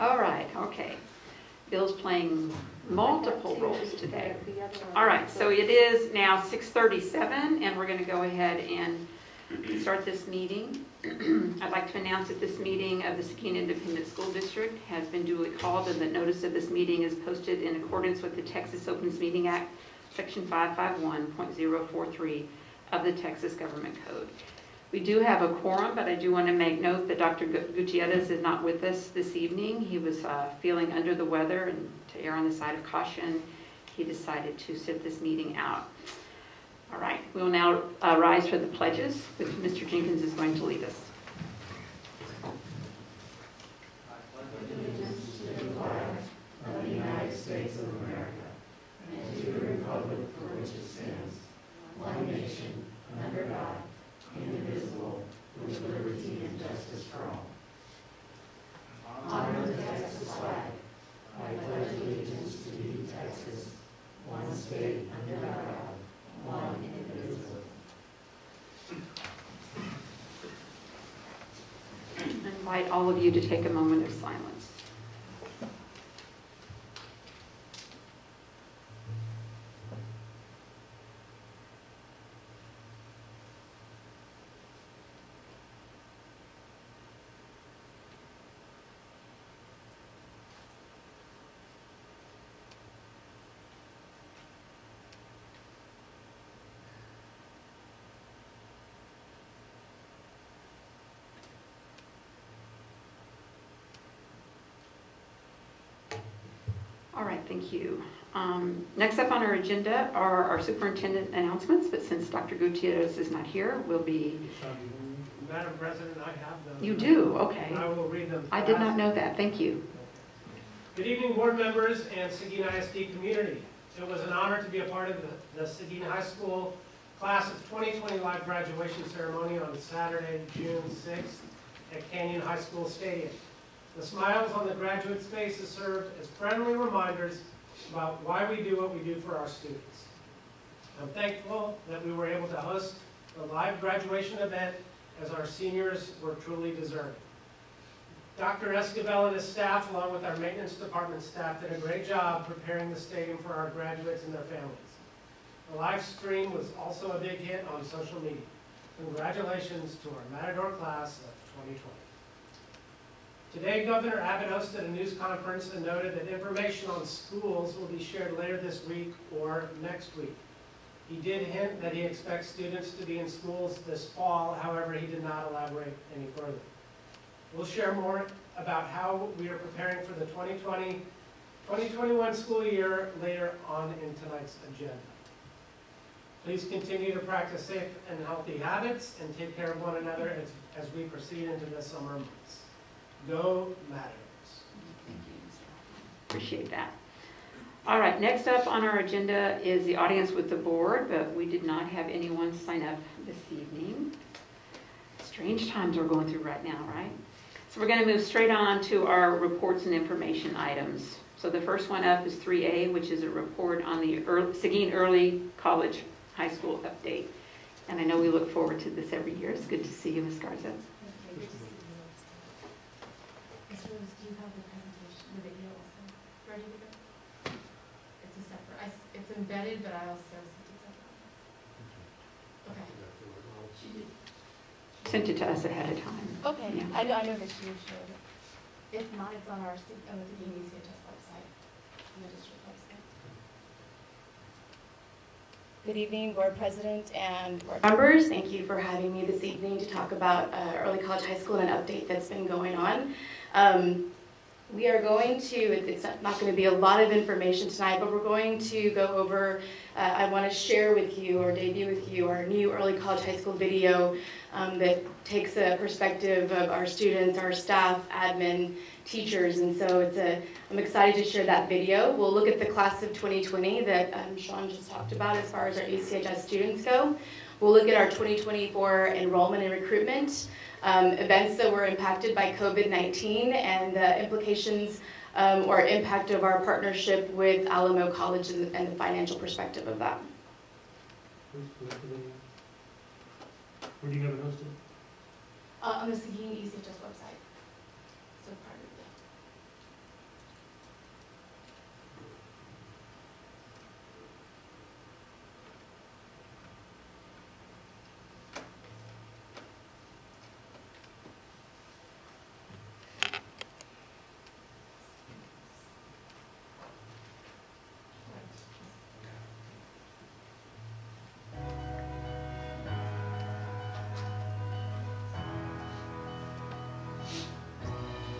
All right, okay. Bill's playing multiple roles today. All right, so it is now 6:37, and we're going to go ahead and start this meeting. I'd like to announce that this meeting of the Seguin Independent School District has been duly called, and that notice of this meeting is posted in accordance with the Texas Opens Meeting Act, Section 551.043 of the Texas Government Code. We do have a quorum, but I do want to make note that Dr. Gutierrez is not with us this evening. He was feeling under the weather, and to err on the side of caution, he decided to sit this meeting out. All right, we will now rise for the pledges, which Mr. Jenkins is going to lead us. I pledge allegiance to the flag of the United States of America and to the republic for which it stands, one nation, under God, indivisible, with liberty and justice for all. Honor the Texas flag. I pledge allegiance to thee, Texas, one state under God, one indivisible. I invite all of you to take a moment of silence. All right, thank you. Next up on our agenda are our superintendent announcements, but since Dr. Gutierrez is not here, we'll be... Madam President, I have them. You do? Okay. I will read them. I did not know that. Thank you. Good evening, board members and Seguin ISD community. It was an honor to be a part of the Seguin High School Class of 2020 live graduation ceremony on Saturday, June 6th at Canyon High School Stadium. The smiles on the graduates' faces served as friendly reminders about why we do what we do for our students. I'm thankful that we were able to host the live graduation event as our seniors were truly deserving. Dr. Esquivel and his staff, along with our maintenance department staff, did a great job preparing the stadium for our graduates and their families. The live stream was also a big hit on social media. Congratulations to our Matador class of 2020. Today, Governor Abbott hosted a news conference and noted that information on schools will be shared later this week or next week. He did hint that he expects students to be in schools this fall, however, he did not elaborate any further. We'll share more about how we are preparing for the 2020-2021 school year later on in tonight's agenda. Please continue to practice safe and healthy habits and take care of one another as we proceed into the summer months. Go Matadors. Thank you. Appreciate that. All right, next up on our agenda is the audience with the board, but we did not have anyone sign up this evening. Strange times we're going through right now, right? So we're going to move straight on to our reports and information items. So the first one up is 3A, which is a report on the Seguin Early College High School update. And I know we look forward to this every year. It's good to see you, Ms. Garza. Do you have the presentation, the video also ready to go? It's a separate, it's embedded, but I also sent it separate. Okay. She did. Sent it to us ahead of time. Okay, Yeah. I know that she showed it. If not, it's on our Seguin ISD website, on the district website. Good evening, Board President and Board members. Thank you for having me this evening to talk about early college high school and an update that's been going on. We are going to, it's not going to be a lot of information tonight, but we're going to go over, I want to share with you or debut with you our new early college high school video that takes a perspective of our students, our staff, admin, teachers, and so I'm excited to share that video. We'll look at the class of 2020 that Sean just talked about as far as our ECHS students go. We'll look at our 2024 enrollment and recruitment, events that were impacted by COVID-19 and the implications or impact of our partnership with Alamo College and the financial perspective of that. Where do you have it hosted? On the Seguin ECHS website. So part of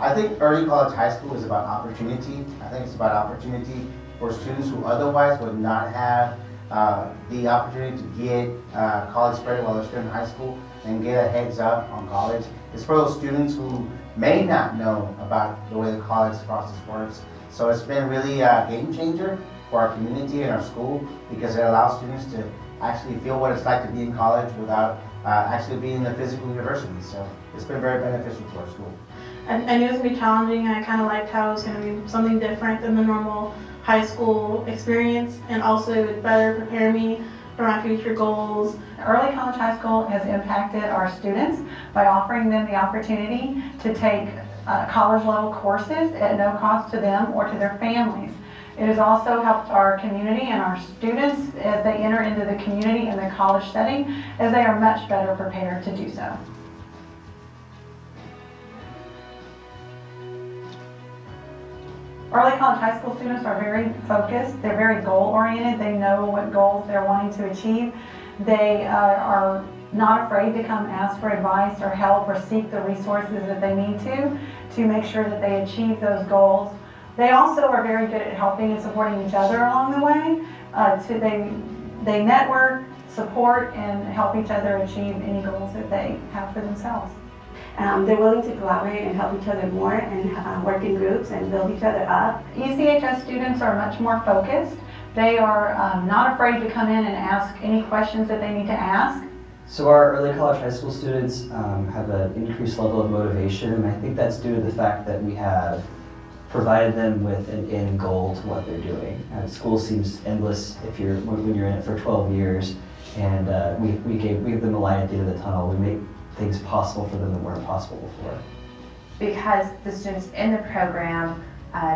I think early college high school is about opportunity. I think it's about opportunity for students who otherwise would not have the opportunity to get college credit while they're still in high school and get a heads up on college. It's for those students who may not know about the way the college process works. So it's been really a game changer for our community and our school because it allows students to actually feel what it's like to be in college without actually being in a physical university. So it's been very beneficial to our school. I knew it was going to be challenging, and I kind of liked how it was going to be something different than the normal high school experience, and also it would better prepare me for my future goals. Early college high school has impacted our students by offering them the opportunity to take college level courses at no cost to them or to their families. It has also helped our community and our students as they enter into the community in the college setting, as they are much better prepared to do so. Early college high school students are very focused. They're very goal-oriented. They know what goals they're wanting to achieve. They are not afraid to come ask for advice or help or seek the resources that they need to make sure that they achieve those goals. They also are very good at helping and supporting each other along the way. They network, support, and help each other achieve any goals that they have for themselves. They're willing to collaborate and help each other more and work in groups and build each other up. ECHS students are much more focused. They are not afraid to come in and ask any questions that they need to ask. So our early college high school students have an increased level of motivation, and I think that's due to the fact that we have provided them with an end goal to what they're doing. School seems endless when you're in it for 12 years, and we give them a light at the end of the tunnel. We make things possible for them that weren't possible before. Because the students in the program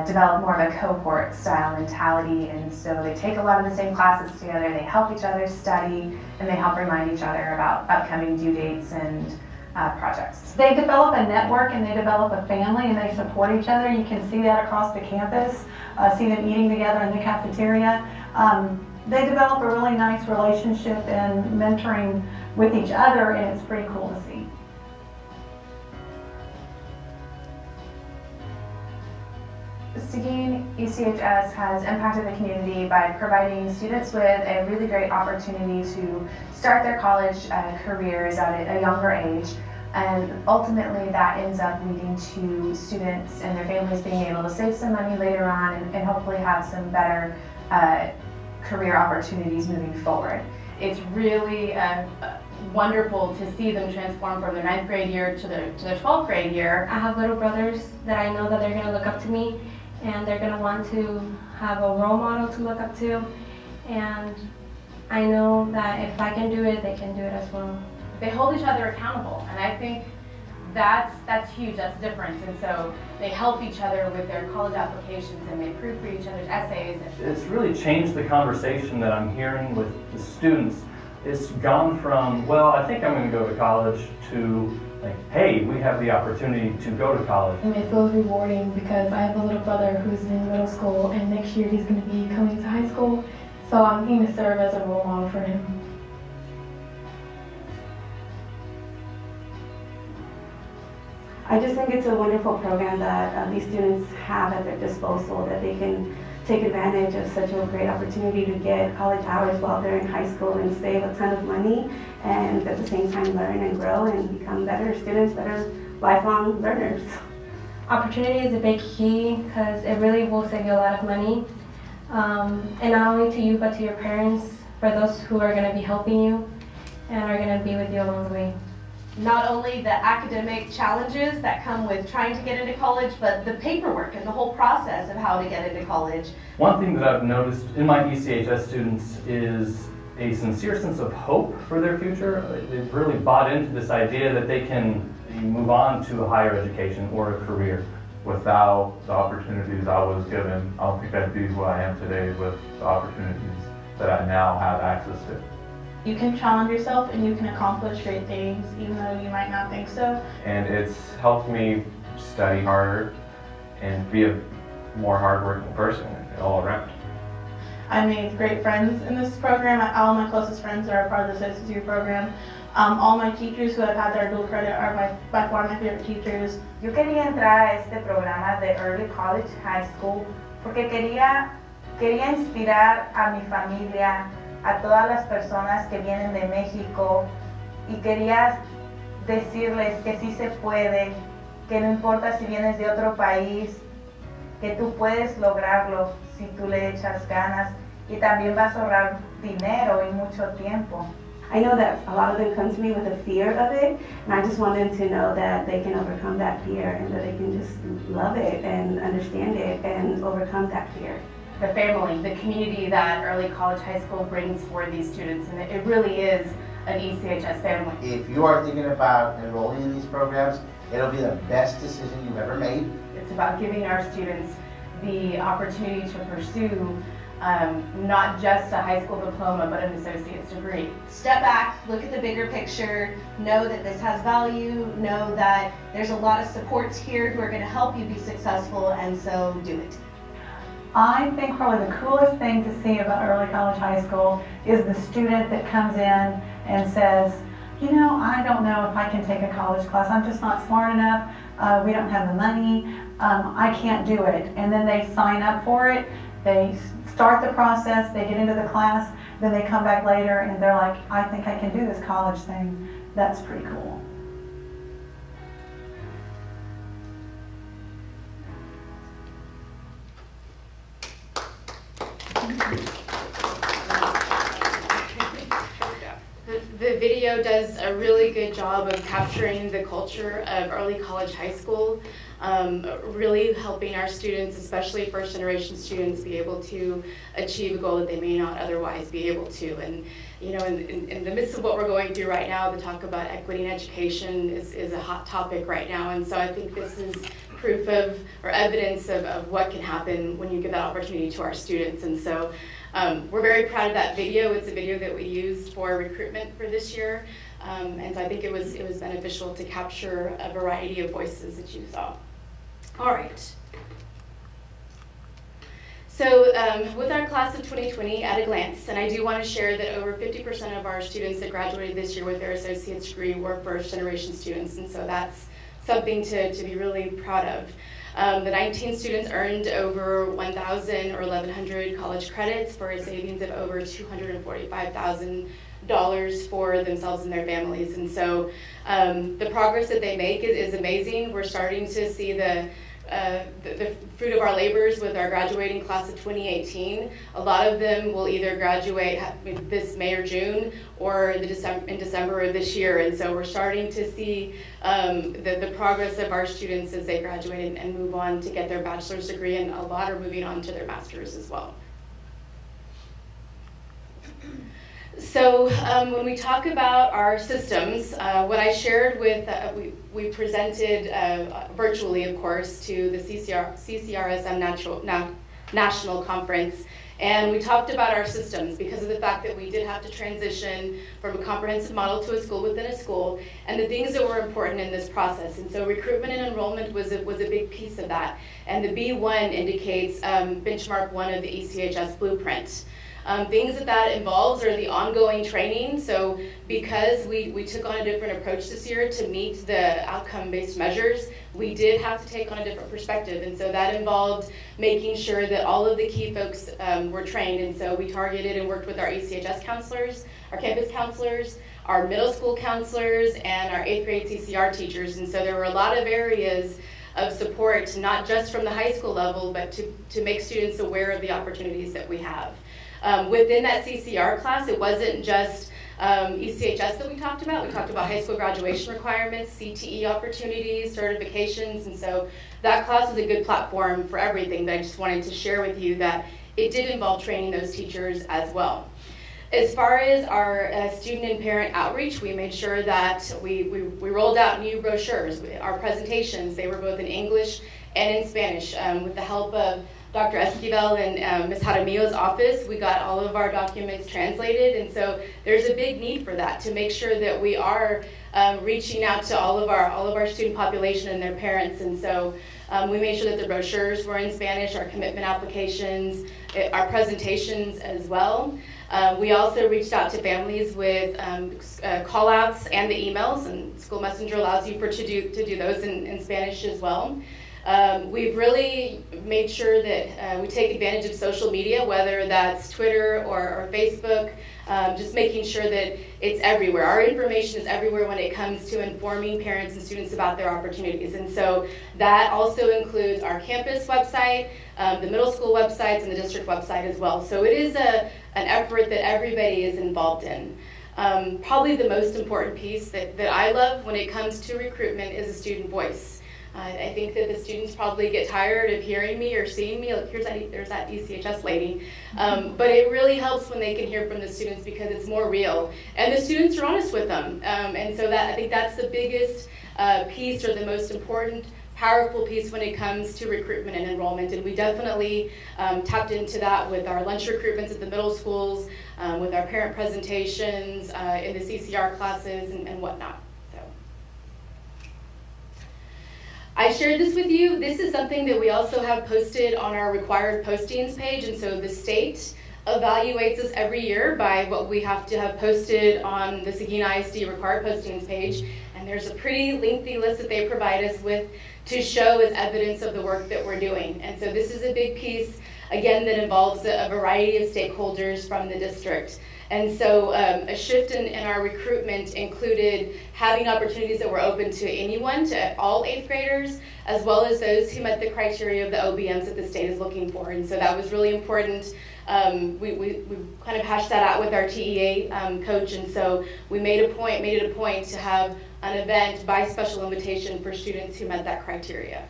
develop more of a cohort style mentality, and so they take a lot of the same classes together, they help each other study, and they help remind each other about upcoming due dates and projects. They develop a network and they develop a family and they support each other. You can see that across the campus, see them eating together in the cafeteria. They develop a really nice relationship and mentoring with each other, and it's pretty cool to see. Seguin ECHS has impacted the community by providing students with a really great opportunity to start their college careers at a younger age, and ultimately that ends up leading to students and their families being able to save some money later on and hopefully have some better career opportunities moving forward. It's really wonderful to see them transform from their 9th grade year to their 12th grade year. I have little brothers that I know that they're going to look up to me, and they're going to want to have a role model to look up to, and I know that if I can do it, they can do it as well. They hold each other accountable, and I think that's huge, that's the difference. And so they help each other with their college applications, and they proofread each other's essays. It's really changed the conversation that I'm hearing with the students. It's gone from, well, I think I'm going to go to college, to like, hey, we have the opportunity to go to college. It feels rewarding because I have a little brother who's in middle school, and next year he's going to be coming to high school, so I'm going to serve as a role model for him. I just think it's a wonderful program that these students have at their disposal, that they can take advantage of such a great opportunity to get college hours while they're in high school and save a ton of money, and at the same time learn and grow and become better students, better lifelong learners. Opportunity is a big key because it really will save you a lot of money, and not only to you but to your parents, for those who are going to be helping you and are going to be with you along the way. Not only the academic challenges that come with trying to get into college, but the paperwork and the whole process of how to get into college. One thing that I've noticed in my ECHS students is a sincere sense of hope for their future. They've really bought into this idea that they can move on to a higher education or a career. Without the opportunities I was given, I don't think I'd be who I am today with the opportunities that I now have access to. You can challenge yourself and you can accomplish great things even though you might not think so. And it's helped me study harder and be a more hardworking person all around. I made great friends in this program. All my closest friends are a part of the Associate program. All my teachers who have had their dual credit are by far my favorite teachers. Yo quería entrar a este programa de Early College High School porque quería inspirar a mi familia, a todas las personas que vienen de México, y quería decirles que sí se puede, que no importa si vienes de otro país, que tú puedes lograrlo si tú le echas ganas, y también vas a ahorrar dinero y mucho tiempo. I know that a lot of them come to me with a fear of it, and I just want them to know that they can overcome that fear and that they can just love it and understand it and overcome that fear. The family, the community that Early College High School brings for these students, and it really is an ECHS family. If you are thinking about enrolling in these programs, it'll be the best decision you've ever made. It's about giving our students the opportunity to pursue not just a high school diploma, but an associate's degree. Step back, look at the bigger picture, know that this has value, know that there's a lot of supports here who are going to help you be successful, and so do it. I think probably the coolest thing to see about Early College High School is the student that comes in and says, you know, I don't know if I can take a college class. I'm just not smart enough. We don't have the money. I can't do it. And then they sign up for it. They start the process. They get into the class. Then they come back later and they're like, I think I can do this college thing. That's pretty cool. The video does a really good job of capturing the culture of Early College High School, really helping our students, especially first generation students, be able to achieve a goal that they may not otherwise be able to. And you know, in the midst of what we're going through right now, the talk about equity in education is a hot topic right now. And so I think this is proof of, or evidence of what can happen when you give that opportunity to our students. And so we're very proud of that video. It's a video that we used for recruitment for this year. And so I think it was beneficial to capture a variety of voices that you saw. All right. So with our class of 2020 at a glance, and I do want to share that over 50% of our students that graduated this year with their associate's degree were first generation students, and so that's something to be really proud of. The 19 students earned over 1,000 or 1,100 college credits for a savings of over $245,000 for themselves and their families. And so the progress that they make is amazing. We're starting to see the fruit of our labors with our graduating class of 2018. A lot of them will either graduate this May or June or in December of this year. And so we're starting to see the progress of our students as they graduate and move on to get their bachelor's degree, and a lot are moving on to their master's as well. So when we talk about our systems, what I shared with, we presented virtually, of course, to the CCRSM National Conference, and we talked about our systems because of the fact that we did have to transition from a comprehensive model to a school within a school, and the things that were important in this process. And so recruitment and enrollment was a big piece of that. And the B1 indicates benchmark 1 of the ECHS blueprint. Things that involves are the ongoing training. So because we took on a different approach this year to meet the outcome-based measures, we did have to take on a different perspective. And so that involved making sure that all of the key folks were trained. And so we targeted and worked with our ECHS counselors, our campus counselors, our middle school counselors, and our 8th grade CCR teachers. And so there were a lot of areas of support, not just from the high school level, but to make students aware of the opportunities that we have. Within that CCR class, it wasn't just ECHS that we talked about. We talked about high school graduation requirements, CTE opportunities, certifications, and so that class was a good platform for everything, but I just wanted to share with you that it did involve training those teachers as well. As far as our student and parent outreach, we made sure that we rolled out new brochures. Our presentations, they were both in English and in Spanish. With the help of Dr. Esquivel and Ms. Jaramillo's office, we got all of our documents translated, and so there's a big need for that, to make sure that we are reaching out to all of our student population and their parents. And so we made sure that the brochures were in Spanish, our commitment applications, our presentations as well. We also reached out to families with call-outs and the emails, and School Messenger allows you to do those in Spanish as well. We've really made sure that we take advantage of social media, whether that's Twitter or Facebook, just making sure that it's everywhere. Our information is everywhere when it comes to informing parents and students about their opportunities. And so that also includes our campus website, the middle school websites, and the district website as well. So it is an effort that everybody is involved in. Probably the most important piece that I love when it comes to recruitment is a student voice. I think that the students probably get tired of hearing me or seeing me. Like, there's that ECHS lady. But it really helps when they can hear from the students because it's more real. And the students are honest with them. And so I think that's the biggest piece, or the most important, powerful piece when it comes to recruitment and enrollment. And we definitely tapped into that with our lunch recruitments at the middle schools, with our parent presentations, in the CCR classes and whatnot. I shared this with you. This is something that we also have posted on our required postings page, and so the state evaluates us every year by what we have to have posted on the Seguin ISD required postings page, and there's a pretty lengthy list that they provide us with to show as evidence of the work that we're doing. And so this is a big piece, again, that involves a variety of stakeholders from the district. And so a shift in our recruitment included having opportunities that were open to anyone, to all 8th graders, as well as those who met the criteria of the OBMs that the state is looking for. And so that was really important. We kind of hashed that out with our TEA coach, and so we made it a point to have an event by special invitation for students who met that criteria.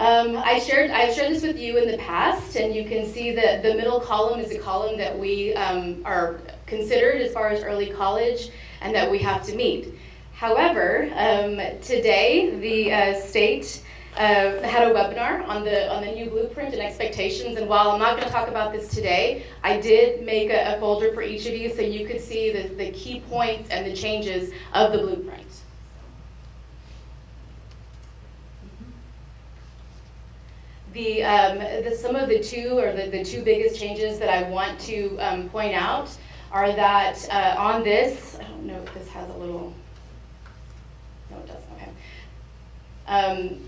I've shared this with you in the past, and you can see that the middle column is a column that we are considered as far as early college and that we have to meet. However, today the state had a webinar on the new blueprint and expectations, and while I'm not going to talk about this today, I did make a folder for each of you so you could see the key points and the changes of the blueprint. Some of the two biggest changes that I want to point out are that on this, I don't know if this has a little, no it doesn't, okay.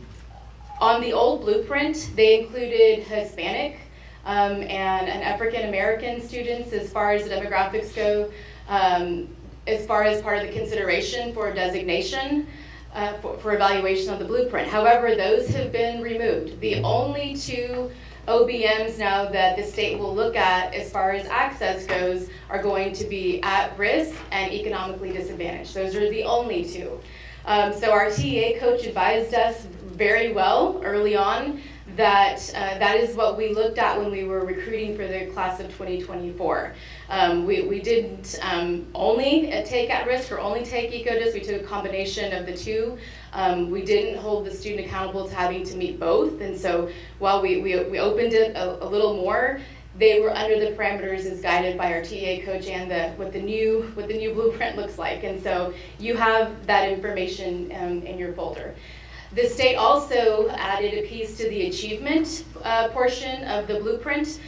On the old blueprint, they included Hispanic and African American students as far as the demographics go, as far as part of the consideration for designation. For evaluation of the blueprint. However, those have been removed. The only two OBMs now that the state will look at as far as access goes are going to be at risk and economically disadvantaged. Those are the only two. So our TEA coach advised us very well early on that that is what we looked at when we were recruiting for the class of 2024. We didn't only take at risk or only take ECODIS. We took a combination of the two. We didn't hold the student accountable to having to meet both. And so while we opened it a little more, they were under the parameters as guided by our TEA coach and what the new blueprint looks like. And so you have that information in your folder. The state also added a piece to the achievement portion of the blueprint.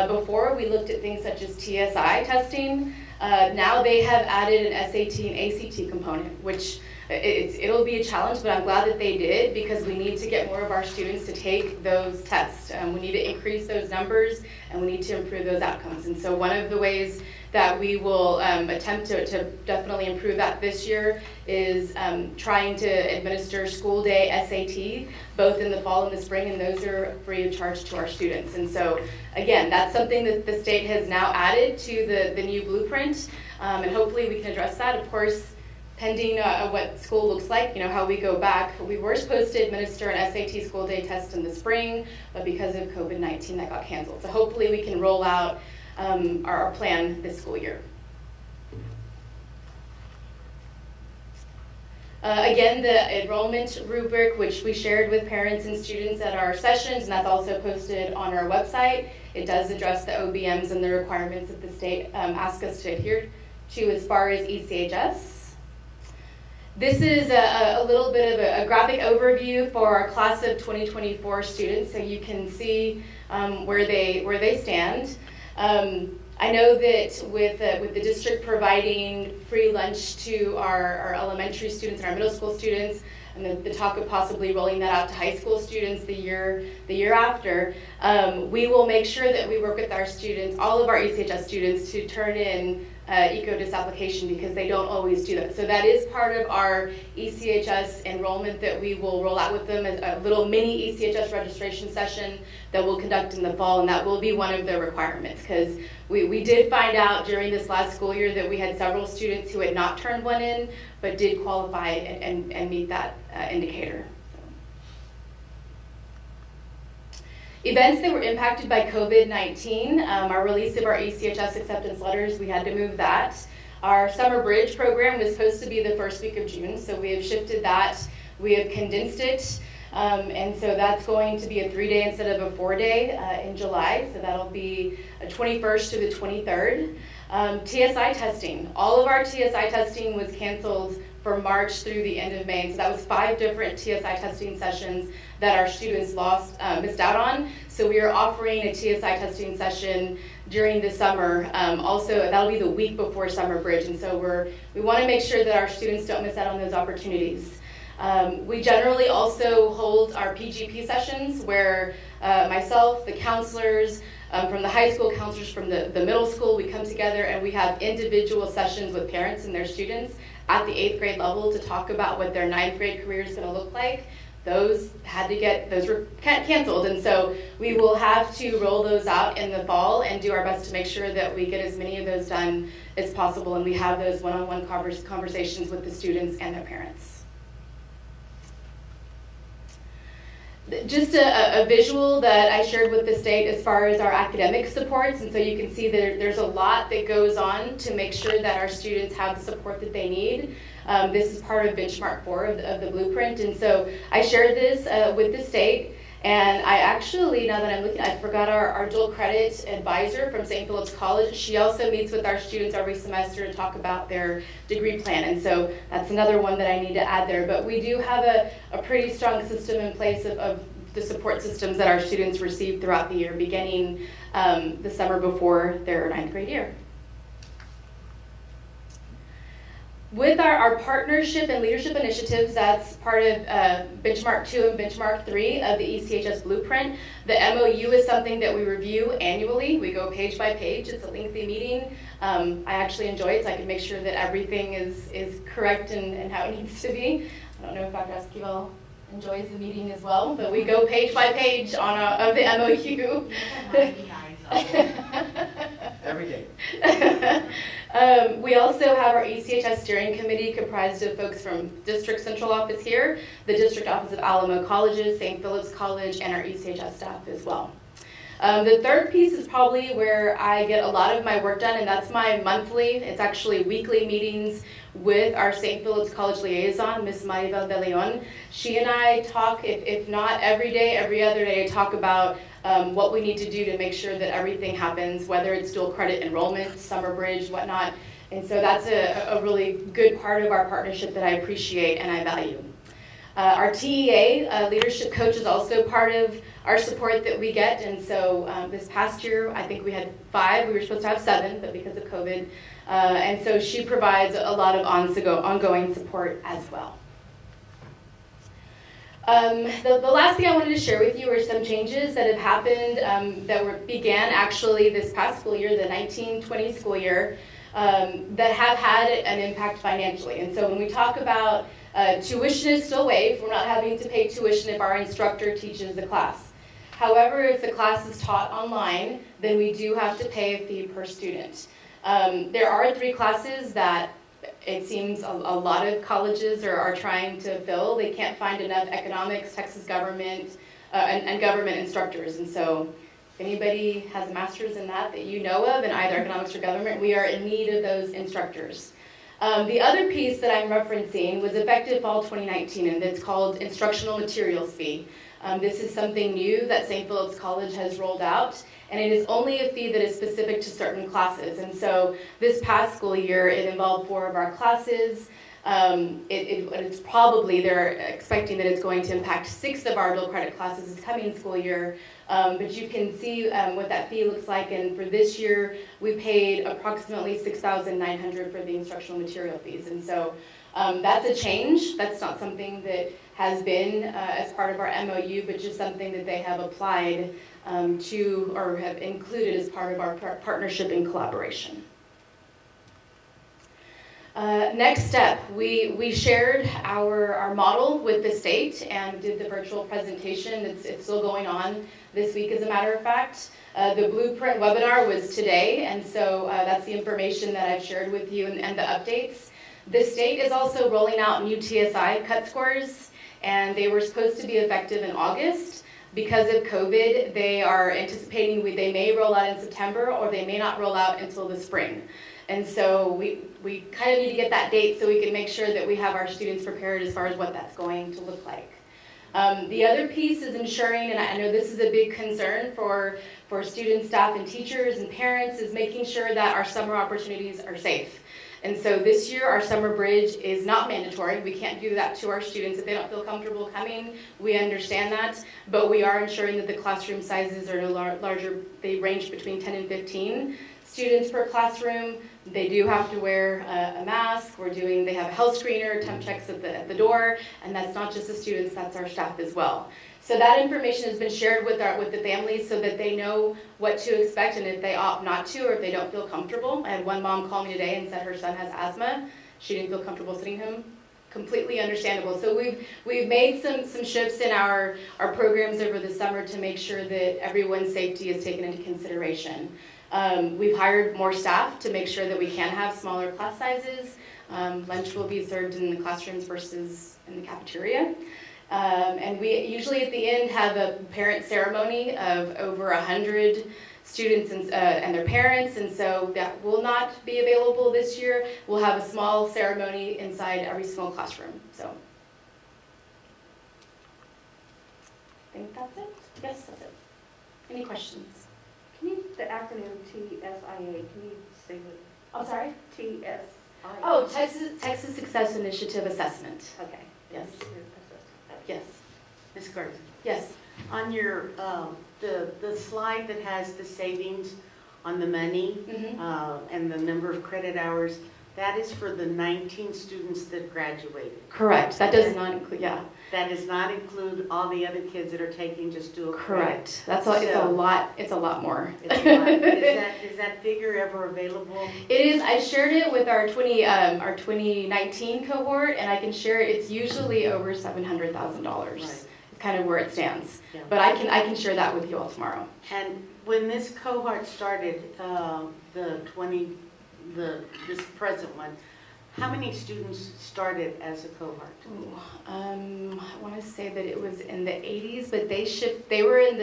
Before, we looked at things such as TSI testing. Now they have added an SAT and ACT component, which it'll be a challenge, but I'm glad that they did because we need to get more of our students to take those tests. We need to increase those numbers and we need to improve those outcomes. And so one of the ways that we will attempt to definitely improve that this year is trying to administer school day SAT, both in the fall and the spring, and those are free of charge to our students. And so, again, that's something that the state has now added to the new blueprint, and hopefully we can address that. Of course, pending what school looks like, how we go back. We were supposed to administer an SAT school day test in the spring, but because of COVID-19, that got canceled. So hopefully we can roll out our plan this school year. Again, the enrollment rubric, which we shared with parents and students at our sessions, and that's also posted on our website. It does address the OBMs and the requirements that the state asks us to adhere to as far as ECHS. This is a little bit of a graphic overview for our class of 2024 students, so you can see where they stand. I know that with the district providing free lunch to our elementary students and our middle school students, and the talk of possibly rolling that out to high school students the year after, we will make sure that we work with our students, all of our ECHS students, to turn in ECODIS application, because they don't always do that. So that is part of our ECHS enrollment that we will roll out with them, as a little mini ECHS registration session that we'll conduct in the fall, and that will be one of the requirements, because we did find out during this last school year that we had several students who had not turned one in, but did qualify and meet that indicator. Events that were impacted by COVID-19, our release of our ECHS acceptance letters, we had to move that. Our summer bridge program was supposed to be the first week of June, so we have shifted that. We have condensed it, and so that's going to be a 3-day instead of a 4-day in July, so that'll be a 21st to the 23rd. TSI testing, all of our TSI testing was canceled for March through the end of May. So that was 5 different TSI testing sessions that our students missed out on. So we are offering a TSI testing session during the summer. Also, that'll be the week before summer bridge. And so we want to make sure that our students don't miss out on those opportunities. We generally also hold our Pgp sessions where myself, the counselors, from the high school, counselors from the middle school, we come together and we have individual sessions with parents and their students at the 8th grade level to talk about what their 9th grade career is going to look like. Those were canceled, and so we will have to roll those out in the fall and do our best to make sure that we get as many of those done as possible, and we have those one-on-one conversations with the students and their parents. Just a visual that I shared with the state as far as our academic supports, and so you can see that there's a lot that goes on to make sure that our students have the support that they need. This is part of benchmark 4 of the blueprint, and so I shared this with the state, and I actually, now that I'm looking, I forgot our dual credit advisor from St. Philip's College. She also meets with our students every semester to talk about their degree plan, and so that's another one that I need to add there. But we do have a pretty strong system in place of the support systems that our students receive throughout the year, beginning the summer before their 9th grade year. With our partnership and leadership initiatives, that's part of Benchmark 2 and Benchmark 3 of the ECHS Blueprint. The MOU is something that we review annually. We go page by page. It's a lengthy meeting. I actually enjoy it, so I can make sure that everything is correct and how it needs to be. I don't know if Dr. Esquivel enjoys the meeting as well, but we go page by page of the MOU. Every day. We also have our ECHS steering committee comprised of folks from district central office here, the district office of Alamo Colleges, St. Philip's College, and our ECHS staff as well. The third piece is probably where I get a lot of my work done, and that's my monthly, it's actually weekly meetings with our St. Philip's College liaison, Ms. Maribel de Leon. She and I talk, if not every day, every other day, talk about what we need to do to make sure that everything happens, whether it's dual credit enrollment, summer bridge, whatnot. And so that's a really good part of our partnership that I appreciate and I value. Our TEA leadership coach is also part of our support that we get, and so this past year I think we had 5. We were supposed to have 7, but because of COVID, and so she provides a lot of ongoing support as well. The last thing I wanted to share with you are some changes that have happened that began actually this past school year, the 19-20 school year, that have had an impact financially. And so when we talk about tuition is still waived, we're not having to pay tuition if our instructor teaches the class. However, if the class is taught online, then we do have to pay a fee per student. There are 3 classes that it seems a lot of colleges are trying to fill. They can't find enough economics, Texas government, and government instructors. And so if anybody has a master's in that you know of in either economics or government, we are in need of those instructors. The other piece that I'm referencing was effective fall 2019, and it's called Instructional Materials Fee. This is something new that St. Philip's College has rolled out, and it is only a fee that is specific to certain classes. And so this past school year, it involved 4 of our classes. It's probably, they're expecting that it's going to impact 6 of our dual credit classes this coming school year. But you can see what that fee looks like, and for this year, we paid approximately $6,900 for the instructional material fees. And so that's a change. That's not something that has been as part of our MOU, but just something that they have applied to or have included as part of our partnership and collaboration. Next step, we shared our model with the state and did the virtual presentation. It's still going on this week, as a matter of fact. The blueprint webinar was today, and so that's the information that I've shared with you and the updates. The state is also rolling out new Tsi Cut Scores, and they were supposed to be effective in August. Because of COVID, they are anticipating they may roll out in September, or they may not roll out until the spring. And so we kind of need to get that date so we can make sure that we have our students prepared as far as what that's going to look like. The other piece is ensuring, and I know this is a big concern for students, staff, and teachers and parents, is making sure that our summer opportunities are safe. And so this year, our summer bridge is not mandatory. We can't do that to our students if they don't feel comfortable coming. We understand that, but we are ensuring that the classroom sizes are no larger. They range between 10 and 15 students per classroom. They do have to wear a mask. They have a health screener, temp checks at the door, and that's not just the students, that's our staff as well. So that information has been shared with the families so that they know what to expect, and if they opt not to or if they don't feel comfortable. I had one mom call me today and said her son has asthma. She didn't feel comfortable sitting home. Completely understandable. So we've made some shifts in our programs over the summer to make sure that everyone's safety is taken into consideration. We've hired more staff to make sure that we can have smaller class sizes. Lunch will be served in the classrooms versus in the cafeteria. And we usually at the end have a parent ceremony of over 100 students and their parents, and so that will not be available this year. We'll have a small ceremony inside every single classroom. So I think that's it. Yes, that's it. Any questions? Can you, the acronym TSIA, can you say what? I'm sorry? TSIA. Oh, Texas Success Initiative Assessment. Okay. Yes. Yes. Ms. Garza. Yes. On your the slide that has the savings on the money and the number of credit hours, that is for the 19 students that graduated. Correct. That does not include, yeah. That does not include all the other kids that are taking just dual credit. Correct. That's all. It's a lot. It's a lot more. It's a lot. Is that figure ever available? It is. I shared it with our 2019 cohort, and I can share it. It's usually over $700,000. Right. It's kind of where it stands. Yeah. But I can share that with you all tomorrow. And when this cohort started, this present one, how many students started as a cohort? Ooh, I want to say that it was in the 80s, but they were in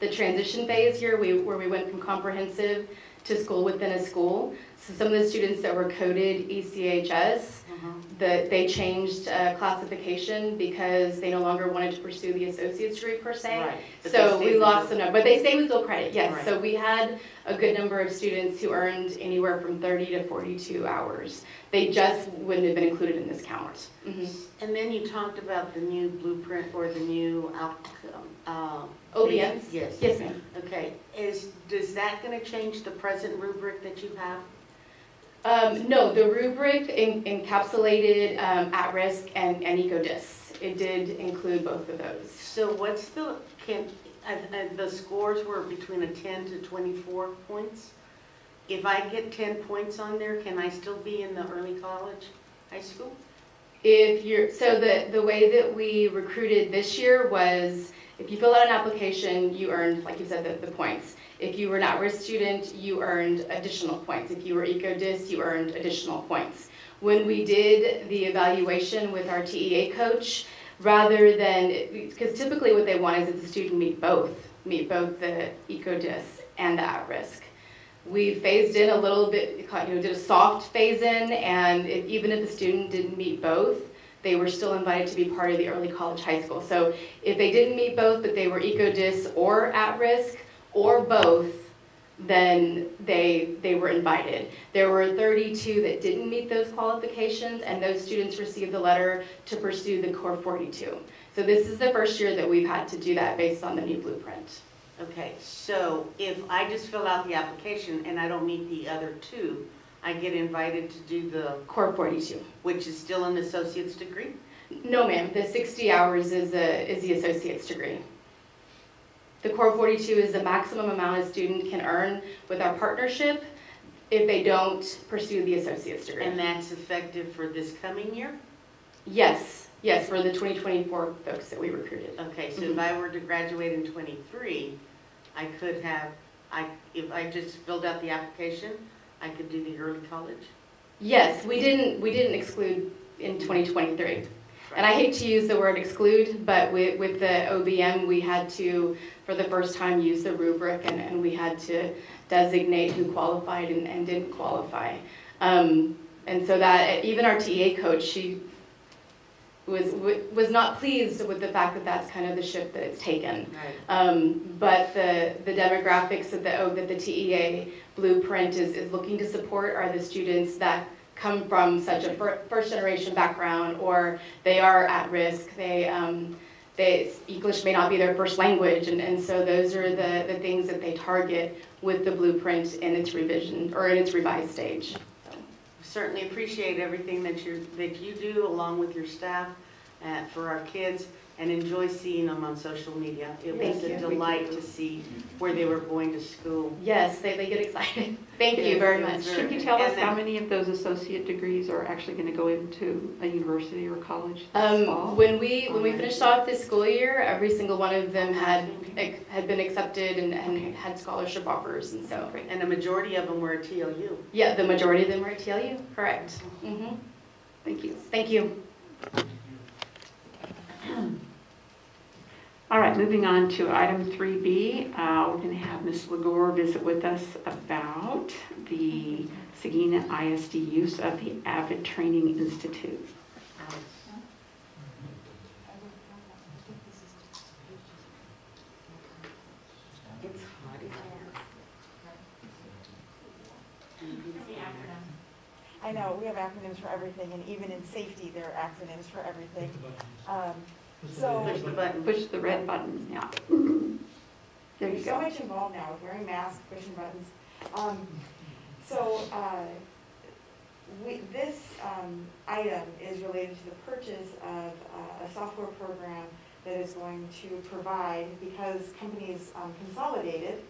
the transition phase here where we went from comprehensive to school within a school. So some of the students that were coded ECHS, they changed classification because they no longer wanted to pursue the associate's degree per se. Right. So we lost some number, but they stayed with dual credit, yes. Right. So we had a good number of students who earned anywhere from 30 to 42 hours. They just wouldn't have been included in this count. And then you talked about the new blueprint or the new OBS? Yes. Yes, ma'am. Okay. Is that going to change the present rubric that you have? No, the rubric encapsulated at-risk and EcoDis. It did include both of those. So what's the scores were between a 10 to 24 points? If I get 10 points on there, can I still be in the early college, high school? So the way that we recruited this year was, if you fill out an application, you earned, like you said, the points. If you were an at-risk student, you earned additional points. If you were EcoDis, you earned additional points. When we did the evaluation with our TEA coach, rather than, because typically what they want is that the student meet both the EcoDis and the at-risk. We phased in a little bit, did a soft phase in, and even if the student didn't meet both, they were still invited to be part of the early college high school. So if they didn't meet both, but they were EcoDis or at-risk, or both, then they were invited. There were 32 that didn't meet those qualifications, and those students received the letter to pursue the Core 42. So this is the first year that we've had to do that based on the new blueprint. Okay, so if I just fill out the application and I don't meet the other two, I get invited to do the Core 42. Which is still an associate's degree? No, ma'am. The 60 hours is the associate's degree. The Core 42 is the maximum amount a student can earn with our partnership if they don't pursue the associate's degree. And that's effective for this coming year? Yes. Yes, for the 2024 folks that we recruited. Okay, so if I were to graduate in 23, I could have, if I just filled out the application, I could do the early college? Yes, we didn't exclude in 2023. Right. And I hate to use the word exclude, but with the OBM, we had to, for the first time, use the rubric, and we had to designate who qualified and didn't qualify. And so that even our TA coach, she was not pleased with the fact that that's kind of the shift that it's taken. Right. But the demographics that the TEA blueprint is looking to support are the students that come from such a first generation background, or they are at risk. English may not be their first language, and so those are the things that they target with the blueprint in its revision or in its revised stage. Certainly appreciate everything that you do along with your staff for our kids, and enjoy seeing them on social media. It was a delight to see where they were going to school. Yes, they get excited. Thank you very much. Can you tell us how many of those associate degrees are actually going to go into a university or college this fall? When we finished off this school year, every single one of them had been accepted and had scholarship offers, and so. And a majority of them were at TLU. Yeah, the majority of them were at TLU. Correct. Mm-hmm. Thank you. Thank you. All right, moving on to item 3B. We're going to have Ms. Legore visit with us about the Seguin ISD use of the AVID Training Institute. I know, we have acronyms for everything, and even in safety, there are acronyms for everything. So push the button. Push the red button, yeah. There you There's go. so much involved now with wearing masks, pushing buttons. This item is related to the purchase of a software program that is going to provide, because companies consolidated.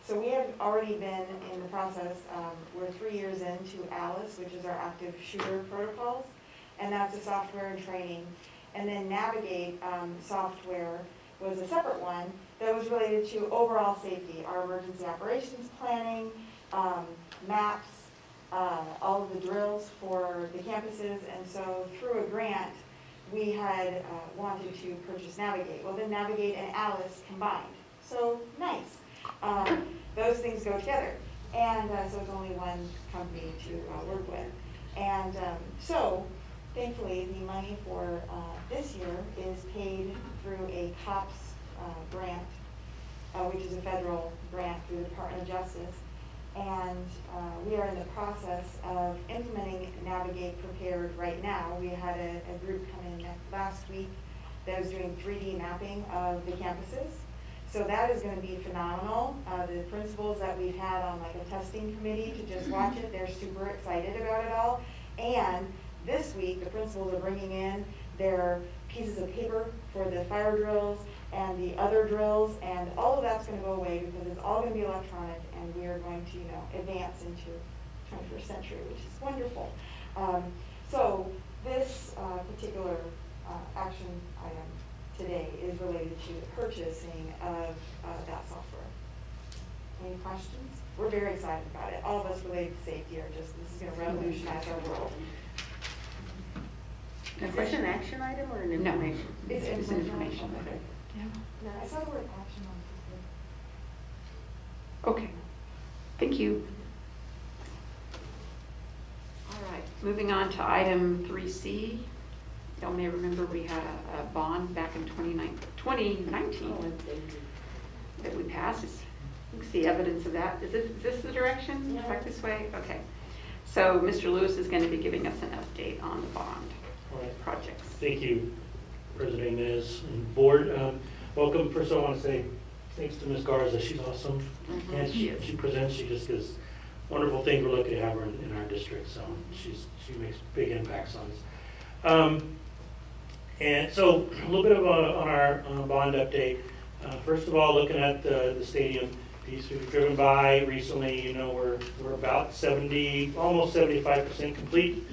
So we have already been in the process, we're 3 years into ALICE, which is our active shooter protocols, and that's a software and training. And then Navigate software was a separate one that was related to overall safety, our emergency operations planning, maps, all of the drills for the campuses. And so through a grant, we had wanted to purchase Navigate. Well, then Navigate and ALICE combined. So nice. Those things go together. And so it's only one company to work with. And so thankfully, the money for this year is paid through a COPS grant, which is a federal grant through the Department of Justice. And we are in the process of implementing Navigate Prepared right now. We had a group come in last week that was doing 3D mapping of the campuses. So that is going to be phenomenal. The principals that we've had on like a testing committee to just watch it, they're super excited about it all. And this week, the principals are bringing in their pieces of paper for the fire drills and the other drills, and all of that's going to go away because it's all going to be electronic, and we are going to, advance into 21st century, which is wonderful. So this particular action item today is related to the purchasing of that software. Any questions? We're very excited about it. All of us related to safety are just, this is going to revolutionize our world. Is this an action item or an information? No, it's information. Okay. Yeah. No, I saw the word action on Okay. Thank you. All right. Moving on to item 3C. Y'all may remember we had a bond back in 2019 that we passed. You can see evidence of that. Is this the direction? Yeah. Back this way? Okay. So Mr. Lewis is going to be giving us an update on the bond projects. Thank you, President Inez and Board. Welcome. First, I want to say thanks to Ms. Garza. She's awesome. And she presents. She just does wonderful things. We're lucky to have her in our district. So she makes big impacts on us. And so a little bit of on our bond update. First of all, looking at the stadium piece we've driven by recently, you know, we're about almost 75% complete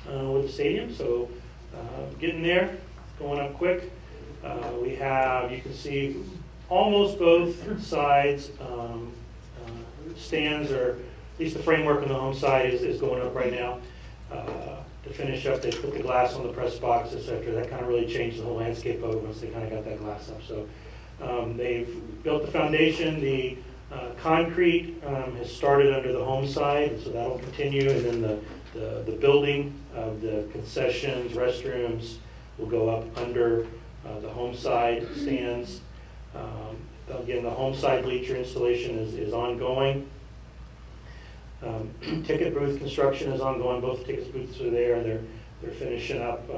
with the stadium. So getting there, going up quick. We have, you can see, almost both sides stands, or at least the framework on the home side is going up right now. To finish up, they put the glass on the press box, etc. That kind of really changed the whole landscape of it once they kind of got that glass up. So they've built the foundation. The concrete has started under the home side, so that'll continue. And then the building of the concessions, restrooms will go up under the home side stands. Again, the home side bleacher installation is ongoing. Ticket booth construction is ongoing. Both ticket booths are there. They're finishing up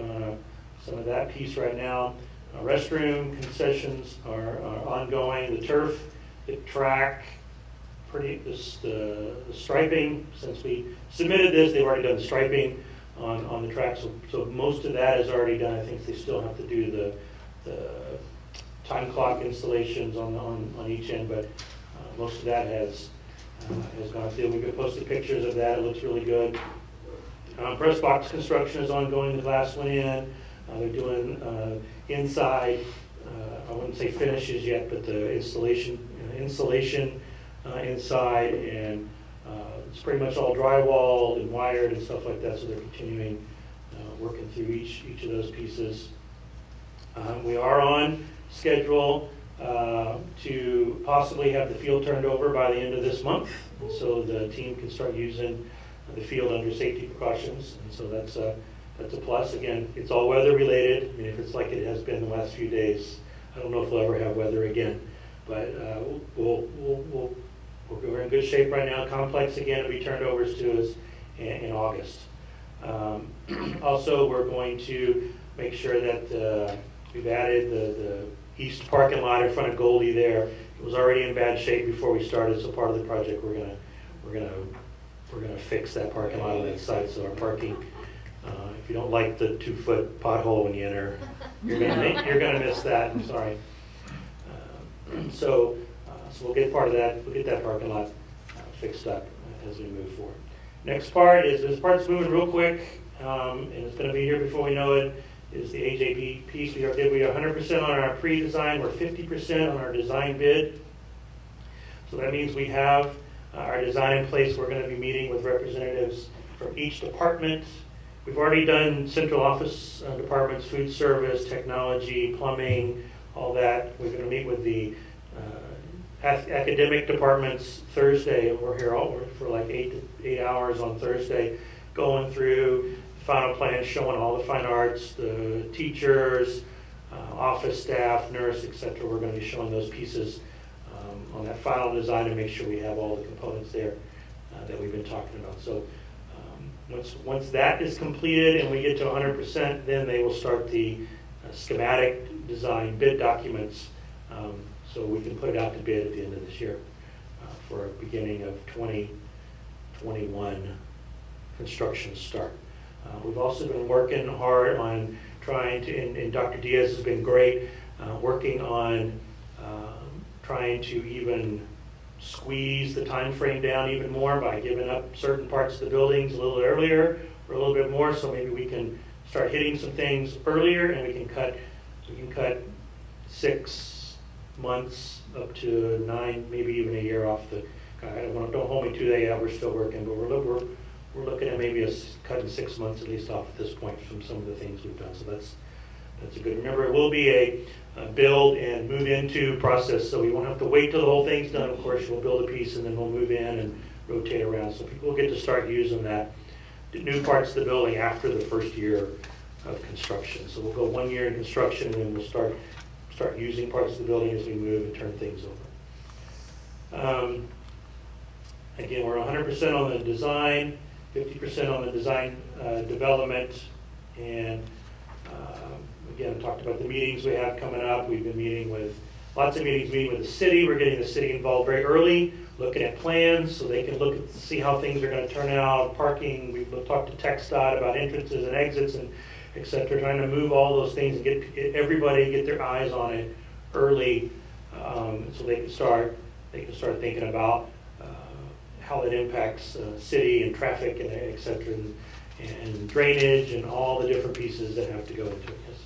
some of that piece right now. Restroom concessions are ongoing. The turf, the track, the striping. Since we submitted this, they've already done the striping on the track. So most of that is already done. I think they still have to do the time clock installations on each end, but most of that has gone through. We could post the pictures of that. It looks really good. Press box construction is ongoing. The glass went in. They're doing inside, I wouldn't say finishes yet, but the insulation inside, and it's pretty much all drywalled and wired and stuff like that, so they're continuing working through each of those pieces. We are on schedule to possibly have the field turned over by the end of this month, so the team can start using the field under safety precautions, and so that's a plus. Again, it's all weather related. I mean, if it's like it has been the last few days, I don't know if we'll ever have weather again, but we're in good shape right now. Complex again will be turned over to us in August. Also, we're going to make sure that we've added the east parking lot in front of Goldie there. It was already in bad shape before we started, so part of the project we're gonna fix that parking lot on that side. So our parking, if you don't like the 2-foot pothole when you enter, you're gonna miss that. I'm sorry. So we'll get part of that. We'll get that parking lot fixed up as we move forward. Next part is this part's moving real quick, and it's going to be here before we know it. Is the AJB piece. We are 100% on our pre-design. We're 50% on our design bid. So that means we have our design in place. We're going to be meeting with representatives from each department. We've already done central office departments, food service, technology, plumbing, all that. We're going to meet with the academic departments Thursday, and we're here all for like 8 hours on Thursday, going through final plans showing all the fine arts, the teachers, office staff, nurse, etc. We're going to be showing those pieces on that final design to make sure we have all the components there that we've been talking about. So once that is completed and we get to 100%, then they will start the schematic design bid documents, so we can put it out to bid at the end of this year for a beginning of 2021 construction start. We've also been working hard on trying to, and Dr. Diaz has been great, working on trying to even squeeze the time frame down even more by giving up certain parts of the buildings a little earlier or a little bit more, so maybe we can start hitting some things earlier, and we can cut 6 months up to 9, maybe even a year off the. Don't hold me to that yet. We're still working, but we're looking at maybe cutting 6 months at least off at this point from some of the things we've done. So that's a good. Remember, it will be a build and move into process, so we won't have to wait till the whole thing's done. Of course, we'll build a piece and then we'll move in and rotate around, so people will get to start using that new parts of the building after the first year of construction. So we'll go 1 year in construction, and then we'll start using parts of the building as we move and turn things over. Again, we're 100% on the design, 50% on the design development, and again, talked about the meetings we have coming up. We've been meeting with, lots of meetings, meeting with the city. We're getting the city involved very early, looking at plans so they can look at, see how things are going to turn out, parking. We've talked to TxDOT about entrances and exits and et cetera, trying to move all those things and get everybody, get their eyes on it early, so they can start thinking about how that impacts city and traffic and et cetera, and drainage and all the different pieces that have to go into it. Yes.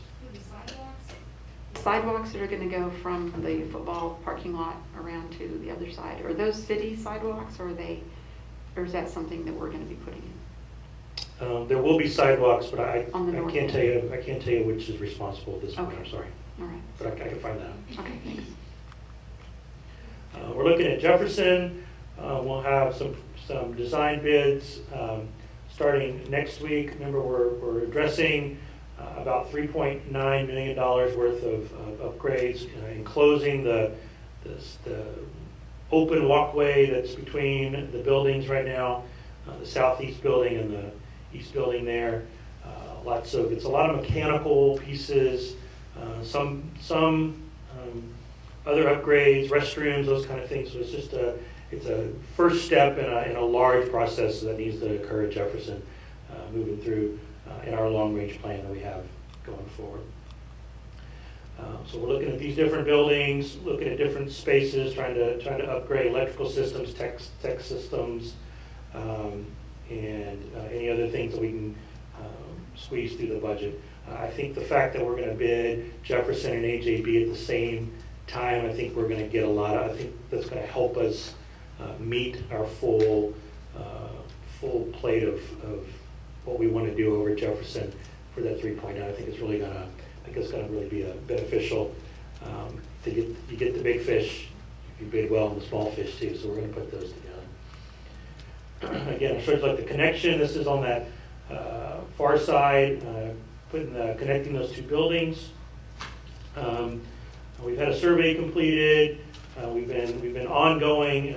Sidewalks that are going to go from the football parking lot around to the other side. Are those city sidewalks, or is that something that we're going to be putting in? There will be sidewalks, but I can't tell you. end. I can't tell you which is responsible at this point. Okay. I'm sorry. All right. But I can find that out. Okay, thanks. We're looking at Jefferson. We'll have some design bids starting next week. Remember, we're addressing about $3.9 million worth of upgrades, enclosing the open walkway that's between the buildings right now, the southeast building and the east building there. It's a lot of mechanical pieces, some other upgrades, restrooms, those kind of things. So it's just it's a first step in a large process that needs to occur at Jefferson, moving through in our long-range plan that we have going forward. So we're looking at these different buildings, looking at different spaces, trying to upgrade electrical systems, tech systems, and any other things that we can squeeze through the budget. I think the fact that we're going to bid Jefferson and AJB at the same time, I think we're going to get a lot of, I think that's going to help us meet our full plate of what we want to do over at Jefferson for that 3.9. I think it's really going to really be beneficial. You get the big fish, you bid well on the small fish too. So we're going to put those together. Again, I showed you like the connection. This is on that far side, connecting those two buildings. We've had a survey completed. We've been ongoing,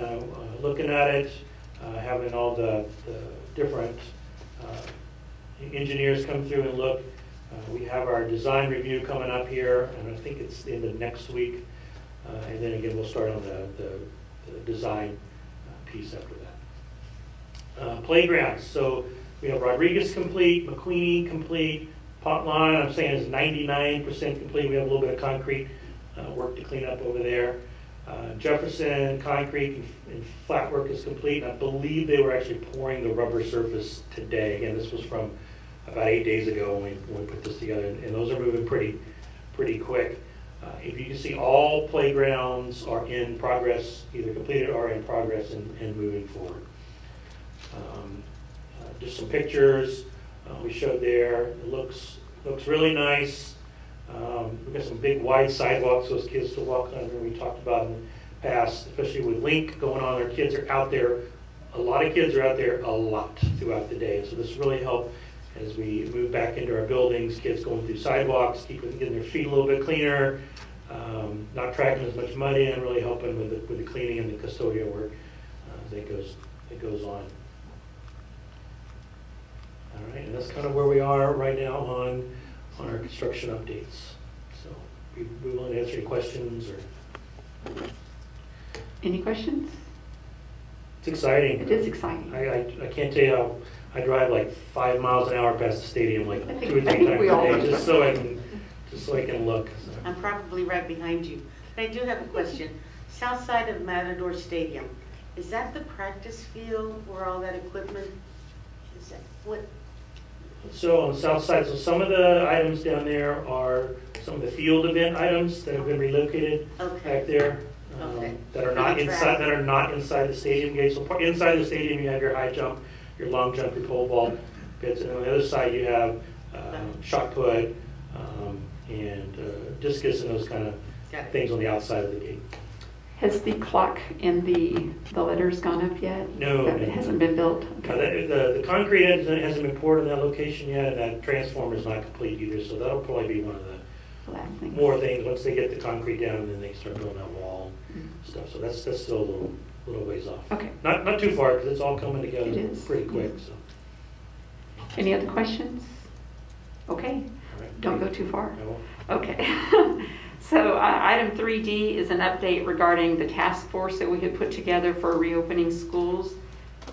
looking at it, having all the different engineers come through and look. We have our design review coming up here, and I think it's the end of next week. And then again, we'll start on the design piece after that. Playgrounds. So we have Rodriguez complete, McQueenie complete, Pot Line, I'm saying is 99% complete. We have a little bit of concrete work to clean up over there. Jefferson, concrete and flat work is complete. And I believe they were actually pouring the rubber surface today. Again, this was from about 8 days ago when we put this together, and those are moving pretty quick. If you can see, all playgrounds are in progress, either completed or in progress and moving forward. Just some pictures we showed there. It looks really nice. We've got some big wide sidewalks for those kids to walk under. We talked about in the past, especially with Link going on. Our kids are out there. A lot of kids are out there a lot throughout the day. So this really helped as we move back into our buildings. Kids getting through sidewalks, getting their feet a little bit cleaner, not tracking as much mud in, really helping with the cleaning and the custodial work that goes on. All right, and that's kind of where we are right now on our construction updates. So we willing to answer any questions or. Any questions? It's exciting. It is exciting. I can't tell you how I drive like 5 miles an hour past the stadium like 2 or 3 times a day just so I can look. So. I'm probably right behind you. I do have a question. South side of Matador Stadium, is that the practice field where all that equipment is? That what? So on the south side, so some of the items down there are some of the field event items that have been relocated back there. That are not inside the stadium gate. So inside the stadium, you have your high jump, your long jump, your pole vault bits, and on the other side, you have shot put and discus and those kind of things on the outside of the gate. Has the clock and the letters gone up yet? No, it hasn't been built. Okay. The concrete hasn't been poured in that location yet, and that transformer is not complete either. So that'll probably be one more things once they get the concrete down, and then they start building that wall stuff. So that's still a little ways off. Okay. Not too far, because it's all coming together pretty quick. So. Any other questions? Okay. Right. Don't go too far. No. Okay. So item 3D is an update regarding the task force that we had put together for reopening schools.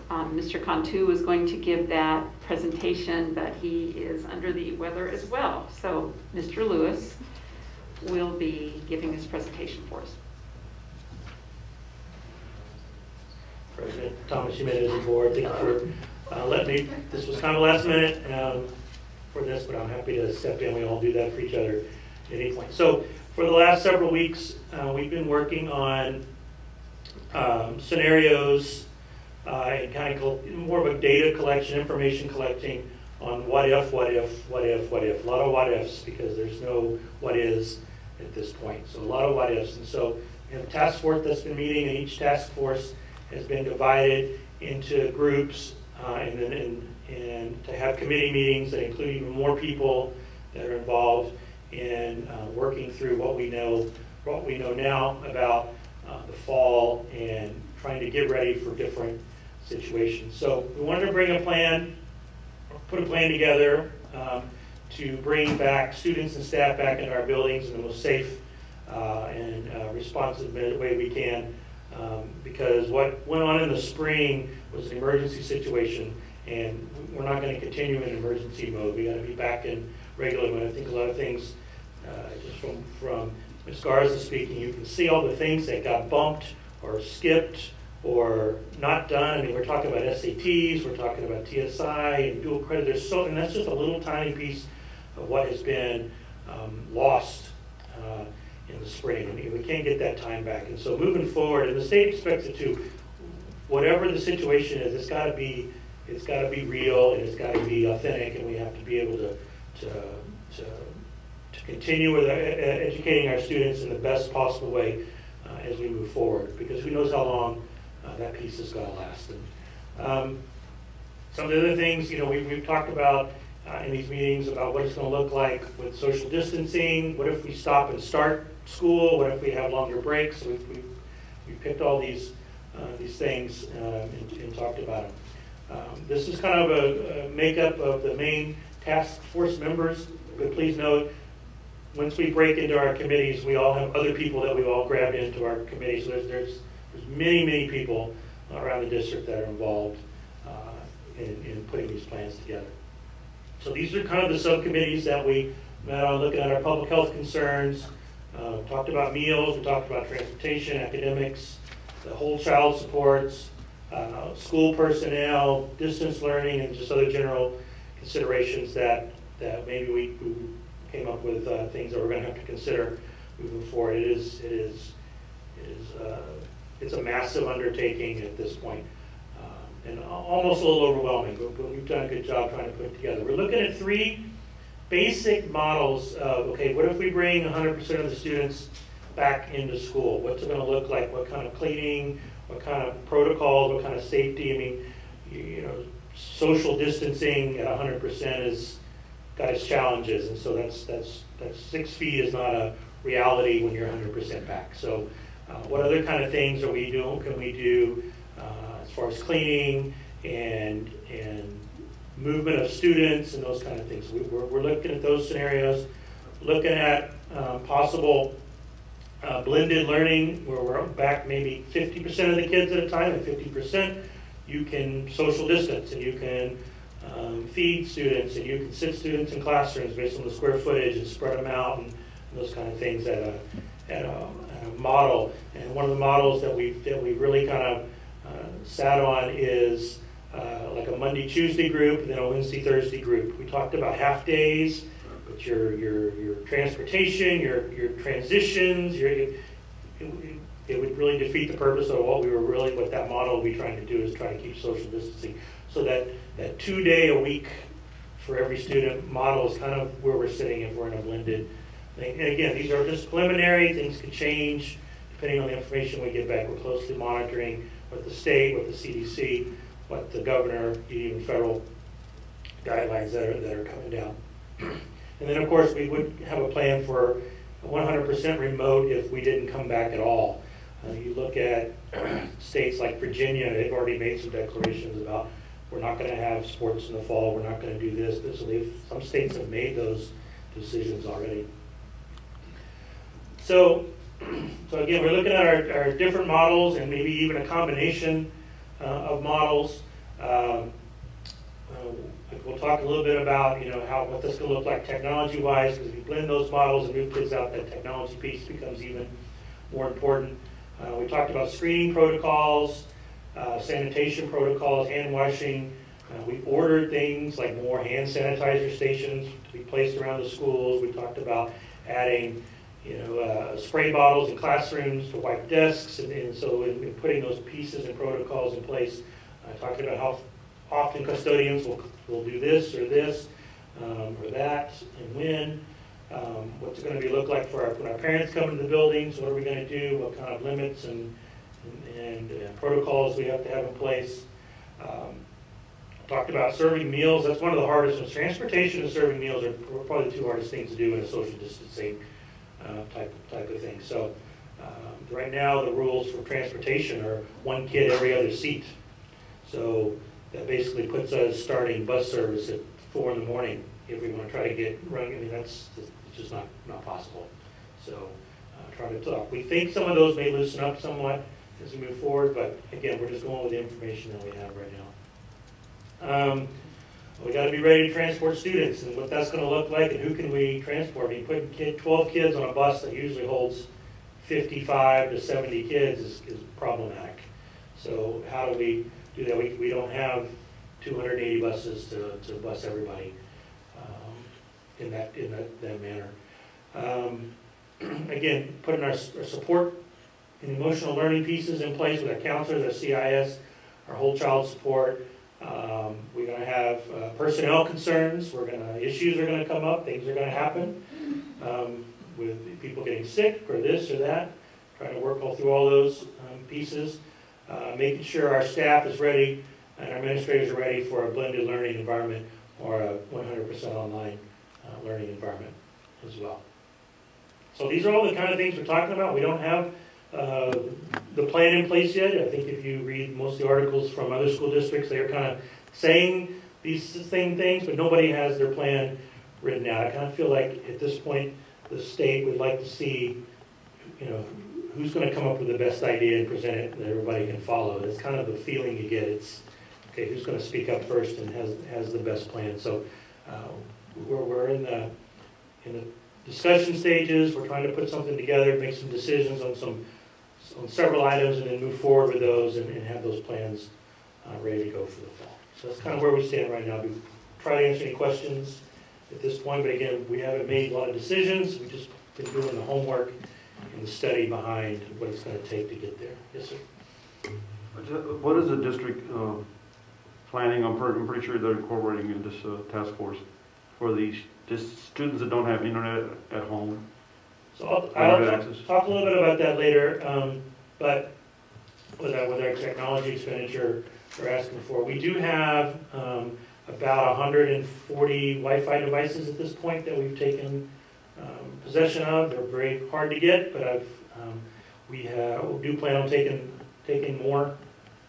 Mr. Cantu is going to give that presentation, but he is under the weather as well. So Mr. Lewis will be giving his presentation for us. President Thomas Jimenez and board, thank you for letting me, this was kind of last minute for this, but I'm happy to step in. We all do that for each other at any point. So for the last several weeks, we've been working on scenarios and kind of more of a data collection, information collecting on what if, what if, what if, what if. A lot of what ifs, because there's no what is at this point. So a lot of what ifs. And so we have a task force that's been meeting, and each task force has been divided into groups and to have committee meetings that include even more people that are involved in working through what we know now about the fall and trying to get ready for different situations. So we wanted to bring a plan, put a plan together to bring back students and staff back into our buildings in the most safe and responsive way we can. Because what went on in the spring was an emergency situation, and we're not going to continue in emergency mode. We got to be back in regular mode. I think a lot of things, just from Ms. Garza speaking, you can see all the things that got bumped or skipped or not done. I mean, we're talking about SATs, we're talking about TSI and dual credit. And that's just a little tiny piece of what has been lost in the spring. I mean, we can't get that time back. And so moving forward, and the state expects it to, whatever the situation is, it's got to be real, and it's got to be authentic, and we have to be able to continue with educating our students in the best possible way as we move forward, because who knows how long that piece is going to last. And some of the other things, we've talked about in these meetings about what it's going to look like with social distancing. What if we stop and start school? What if we have longer breaks? So we've picked all these things and talked about them. This is kind of a makeup of the main task force members, but please note, once we break into our committees, we all have other people that we've all grabbed into our committees. So there's many people around the district that are involved in putting these plans together. So these are kind of the subcommittees that we met on, looking at our public health concerns, talked about meals, we talked about transportation, academics, the whole child supports, school personnel, distance learning, and just other general considerations that maybe we came up with things that we're going to have to consider moving forward. It's a massive undertaking at this point, and almost a little overwhelming, but we've done a good job trying to put it together. We're looking at 3 basic models of, okay, what if we bring 100% of the students back into school? What's it going to look like? What kind of cleaning? What kind of protocols? What kind of safety? I mean, social distancing at 100% is got its challenges, and so that's 6 feet is not a reality when you're 100% back. So, what other kind of things can we do as far as cleaning and movement of students and those kind of things? We're looking at those scenarios, looking at possible blended learning where we're back maybe 50% of the kids at a time, and 50% you can social distance, and you can feed students, and you can sit students in classrooms based on the square footage and spread them out and those kind of things at a model. And one of the models that we really kind of sat on is like a Monday, Tuesday group, and then a Wednesday, Thursday group. We talked about half days, but your transportation, your transitions, it would really defeat the purpose of what that model will be trying to do is try to keep social distancing. So that 2-day a week for every student model is kind of where we're sitting if we're in a blended thing. And again, these are just preliminary. Things could change depending on the information we get back. We're closely monitoring what the state, what the CDC, what the governor, even federal guidelines that are coming down. And then, of course, we would have a plan for 100% remote if we didn't come back at all. You look at states like Virginia, they've already made some declarations about we're not going to have sports in the fall, we're not going to do this. So some states have made those decisions already. So again, we're looking at our different models and maybe even a combination of models. We'll talk a little bit about what this can look like technology-wise, because if you blend those models and move kids out, that technology piece becomes even more important. We talked about screening protocols, sanitation protocols, hand washing. We ordered things like more hand sanitizer stations to be placed around the schools. We talked about adding spray bottles in classrooms to wipe desks, and so in putting those pieces and protocols in place. I talked about how often custodians will do this or that, and when. What's it going to be look like for when our parents come into the buildings? What are we going to do? What kind of limits and protocols we have to have in place? Talked about serving meals. That's one of the hardest ones. Transportation and serving meals are probably the two hardest things to do in a social distancing type of thing. So right now the rules for transportation are one kid every other seat. So that basically puts us starting bus service at 4 in the morning if we want to try to get running. I mean, that's just not possible. So try to talk. We think some of those may loosen up somewhat as we move forward, but again, we're just going with the information that we have right now. We got to be ready to transport students and what that's going to look like and who can we transport. I mean, putting 12 kids on a bus that usually holds 55 to 70 kids is problematic. So how do we do that? We don't have 280 buses to bus everybody in that manner. Again, putting our support and emotional learning pieces in place with our counselors, our CIS, our whole child support. We're going to have personnel concerns. Issues are going to come up. Things are going to happen with people getting sick or this or that. Trying to work through all those pieces. Making sure our staff is ready and our administrators are ready for a blended learning environment or a 100% online learning environment as well. So these are all the kind of things we're talking about. We don't have the plan in place yet. I think if you read most of the articles from other school districts, they're kind of saying these same things, but nobody has their plan written out. I kind of feel like at this point, the state would like to see, who's going to come up with the best idea and present it that everybody can follow. That's kind of the feeling you get. It's, okay, who's going to speak up first and has the best plan. So we're in the discussion stages. We're trying to put something together, make some decisions on several items, and then move forward with those and have those plans ready to go for the fall. So that's kind of where we stand right now. We try to answer any questions at this point, but again, we haven't made a lot of decisions. We've just been doing the homework and the study behind what it's going to take to get there. Yes, sir. What is the district planning? I'm pretty sure they're incorporating in this task force for these students that don't have internet at home. So I'll talk a little bit about that later, but with our technology expenditure we're asking for, we do have about 140 Wi-Fi devices at this point that we've taken possession of. They're very hard to get, but we do plan on taking more,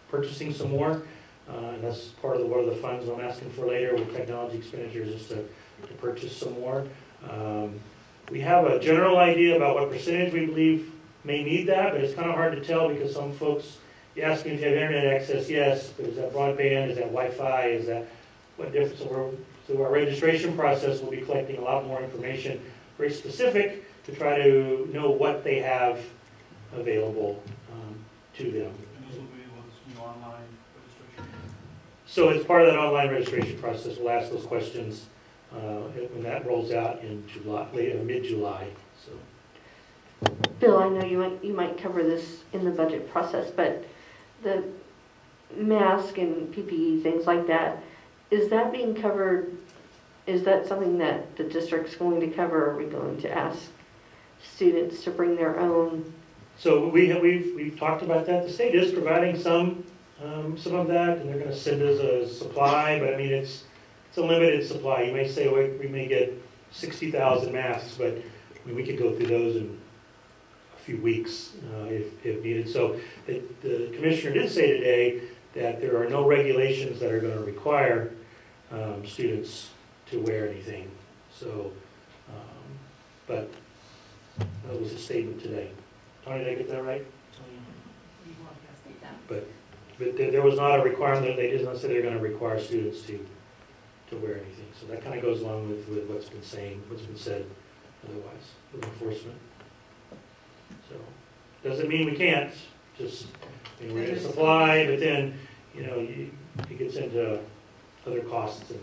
purchasing some more, and that's part of one of the funds I'm asking for later with technology expenditures is to purchase some more. We have a general idea about what percentage we believe may need that, but it's kind of hard to tell because some folks, you ask me if you have internet access, yes, but is that broadband, is that Wi-Fi, is that what difference? So through our registration process, we'll be collecting a lot more information, very specific, to try to know what they have available to them. And this will be with online registration? So as part of that online registration process, we'll ask those questions when that rolls out in July, mid-July. So, Bill, I know you might cover this in the budget process, but the mask and PPE, things like that, is that being covered? Is that something that the district's going to cover? Or are we going to ask students to bring their own? So we've talked about that. The state is providing some of that, and they're going to send us a supply. But I mean, it's a limited supply. You may say we may get 60,000 masks, but I mean, we could go through those in a few weeks if needed. So the commissioner did say today that there are no regulations that are going to require students to wear anything. So, but that was a statement today. Tony, did I get that right? But there was not a requirement. They did not say they're going to require students to wear anything. So that kind of goes along with what's been said otherwise with enforcement. So doesn't mean we can't. Just we're going to supply, but then it gets into other costs and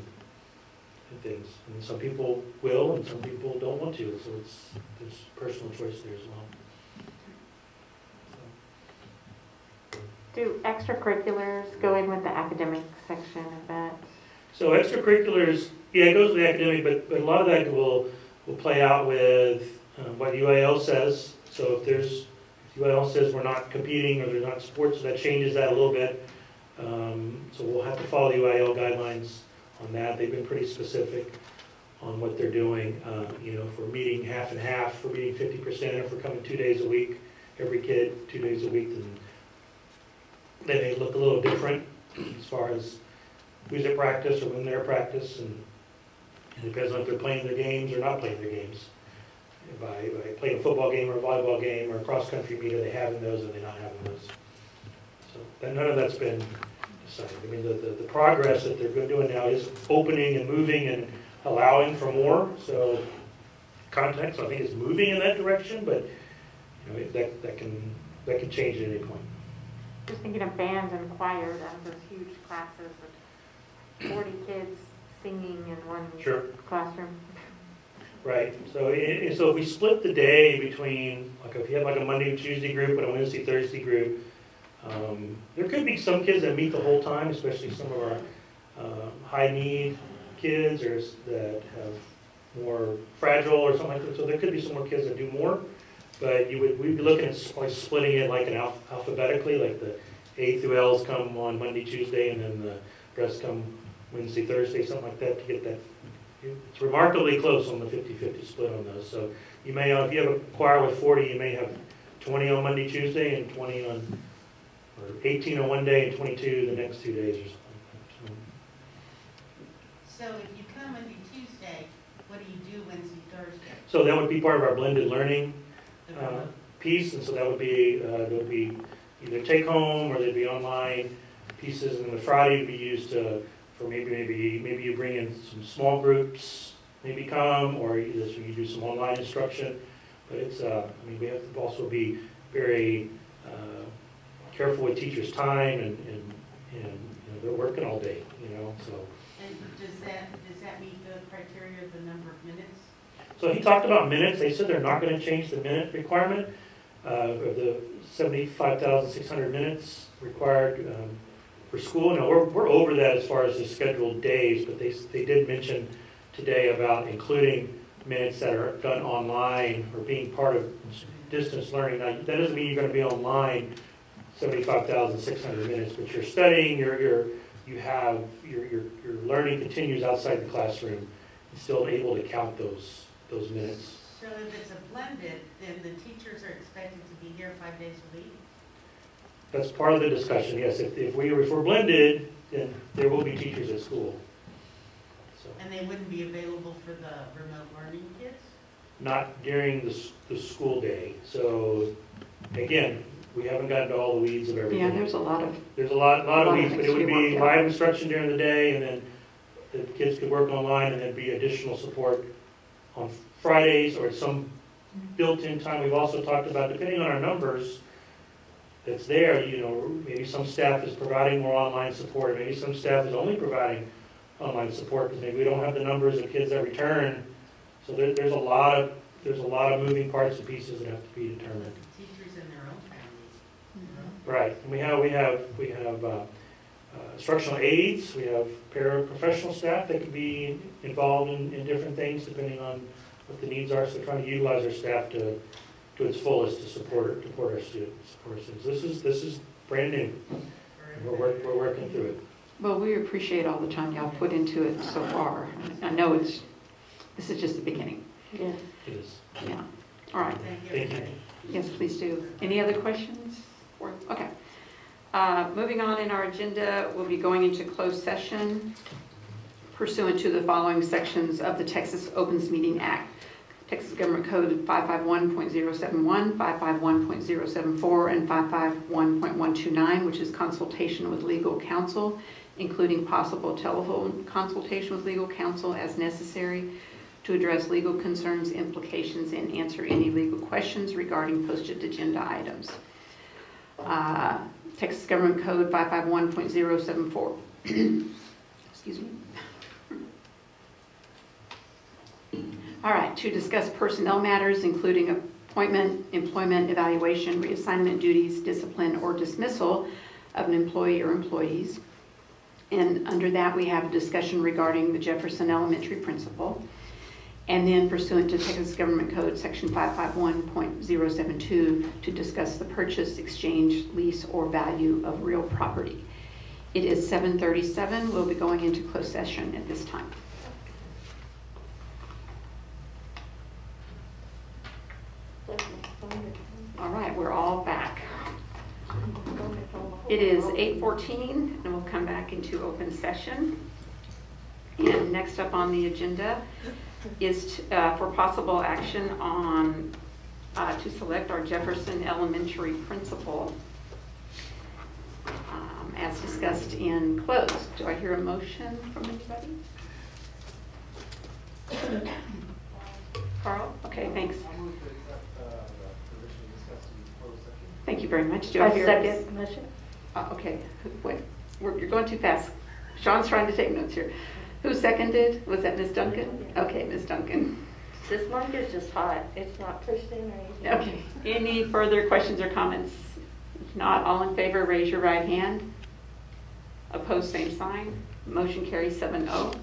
things. And some people will, and some people don't want to. So there's personal choice there as well. Do extracurriculars go in with the academic section of that? So extracurriculars, yeah, it goes with the academic, but a lot of that will play out with what UIL says. So if UIL says we're not competing or there's not sports, that changes that a little bit. So we'll have to follow the UIL guidelines on that. They've been pretty specific on what they're doing. For meeting half and half, for meeting 50%, if we're coming 2 days a week, every kid 2 days a week, then they may look a little different as far as who's at practice or when they're at practice, and it depends on if they're playing their games or not playing their games. By playing a football game or a volleyball game or a cross-country meet, are they having those or are they not having those? So none of that's been decided. I mean, the progress that they're doing now is opening and moving and allowing for more. So context, I think, is moving in that direction, but that can change at any point. Just thinking of bands and choir, that have those huge classes with 40 kids singing in one classroom. Right. So if we split the day between, like if you have like a Monday and Tuesday group and a Wednesday, Thursday group, there could be some kids that meet the whole time, especially some of our high need kids or that have more fragile or something like that. So there could be some more kids that do more. But we'd be looking at splitting it like alphabetically, like the A through L's come on Monday, Tuesday, and then the rest come Wednesday, Thursday, something like that, to get that. It's remarkably close on the 50-50 split on those. So you may, if you have a choir with 40, you may have 20 on Monday, Tuesday, and 20 on, or 18 on one day and 22 the next 2 days or something. So if you come Monday, Tuesday, what do you do Wednesday, Thursday? So that would be part of our blended learning piece, and so that would be either take home or they'd be online pieces, and then the Friday would be used for maybe you bring in some small groups, maybe come, or that's when you do some online instruction. But it's we have to also be very careful with teachers' time, and they're working all day, so. And does that meet the criteria of the number of minutes? So he talked about minutes. They said they're not going to change the minute requirement of the 75,600 minutes required for school. Now we're over that as far as the scheduled days, but they did mention today about including minutes that are done online or being part of distance learning. Now that doesn't mean you're going to be online 75,600 minutes, but you're studying. Your learning continues outside the classroom. You're still able to count those minutes. So if it's a blended, then the teachers are expected to be here 5 days a week? That's part of the discussion, yes. If we're blended, then there will be teachers at school. So. And they wouldn't be available for the remote learning kids? Not during the school day. So again, we haven't gotten to all the weeds of everything. Yeah, there's a lot of weeds, but it would be live instruction during the day, and then the kids could work online, and there'd be additional support on Fridays or some built-in time. We've also talked about, depending on our numbers that's there, maybe some staff is providing more online support, maybe some staff is only providing online support because maybe we don't have the numbers of kids that return. So there's a lot of moving parts and pieces that have to be determined. Teachers and their own families. Right, and we have instructional aides, we have paraprofessional staff that can be involved in different things depending on what the needs are. So trying to utilize our staff to its fullest to support our students. This is brand new. We're working through it. Well, we appreciate all the time y'all put into it so far. I know it's This is just the beginning. Yes. It is. Yeah. All right. Thank you. Yes, please do. Any other questions? Okay. Moving on in our agenda, we'll be going into closed session pursuant to the following sections of the Texas Opens Meeting Act. Texas Government Code 551.071, 551.074, and 551.129, which is consultation with legal counsel, including possible telephone consultation with legal counsel as necessary to address legal concerns, implications, and answer any legal questions regarding posted agenda items. Texas Government Code 551.074. Excuse me. All right, to discuss personnel matters, including appointment, employment, evaluation, reassignment duties, discipline, or dismissal of an employee or employees. And under that, we have a discussion regarding the Jefferson Elementary principal. And then pursuant to Texas Government Code Section 551.072 to discuss the purchase, exchange, lease, or value of real property. It is 7:37. We'll be going into closed session at this time. All right, we're all back. It is 8:14, and we'll come back into open session. And next up on the agenda is for possible action on to select our Jefferson Elementary principal as discussed in closed. Do I hear a motion from anybody? Carl? Okay, thanks. Thank you very much. Do I hear second motion? Okay, wait, you're going too fast. Sean's trying to take notes here. Who seconded? Was that Ms. Duncan? Okay, Ms. Duncan. This mic is just hot. It's not pushed in or anything. Okay. Any further questions or comments? If not, all in favor, raise your right hand. Opposed, same sign. Motion carries 7-0.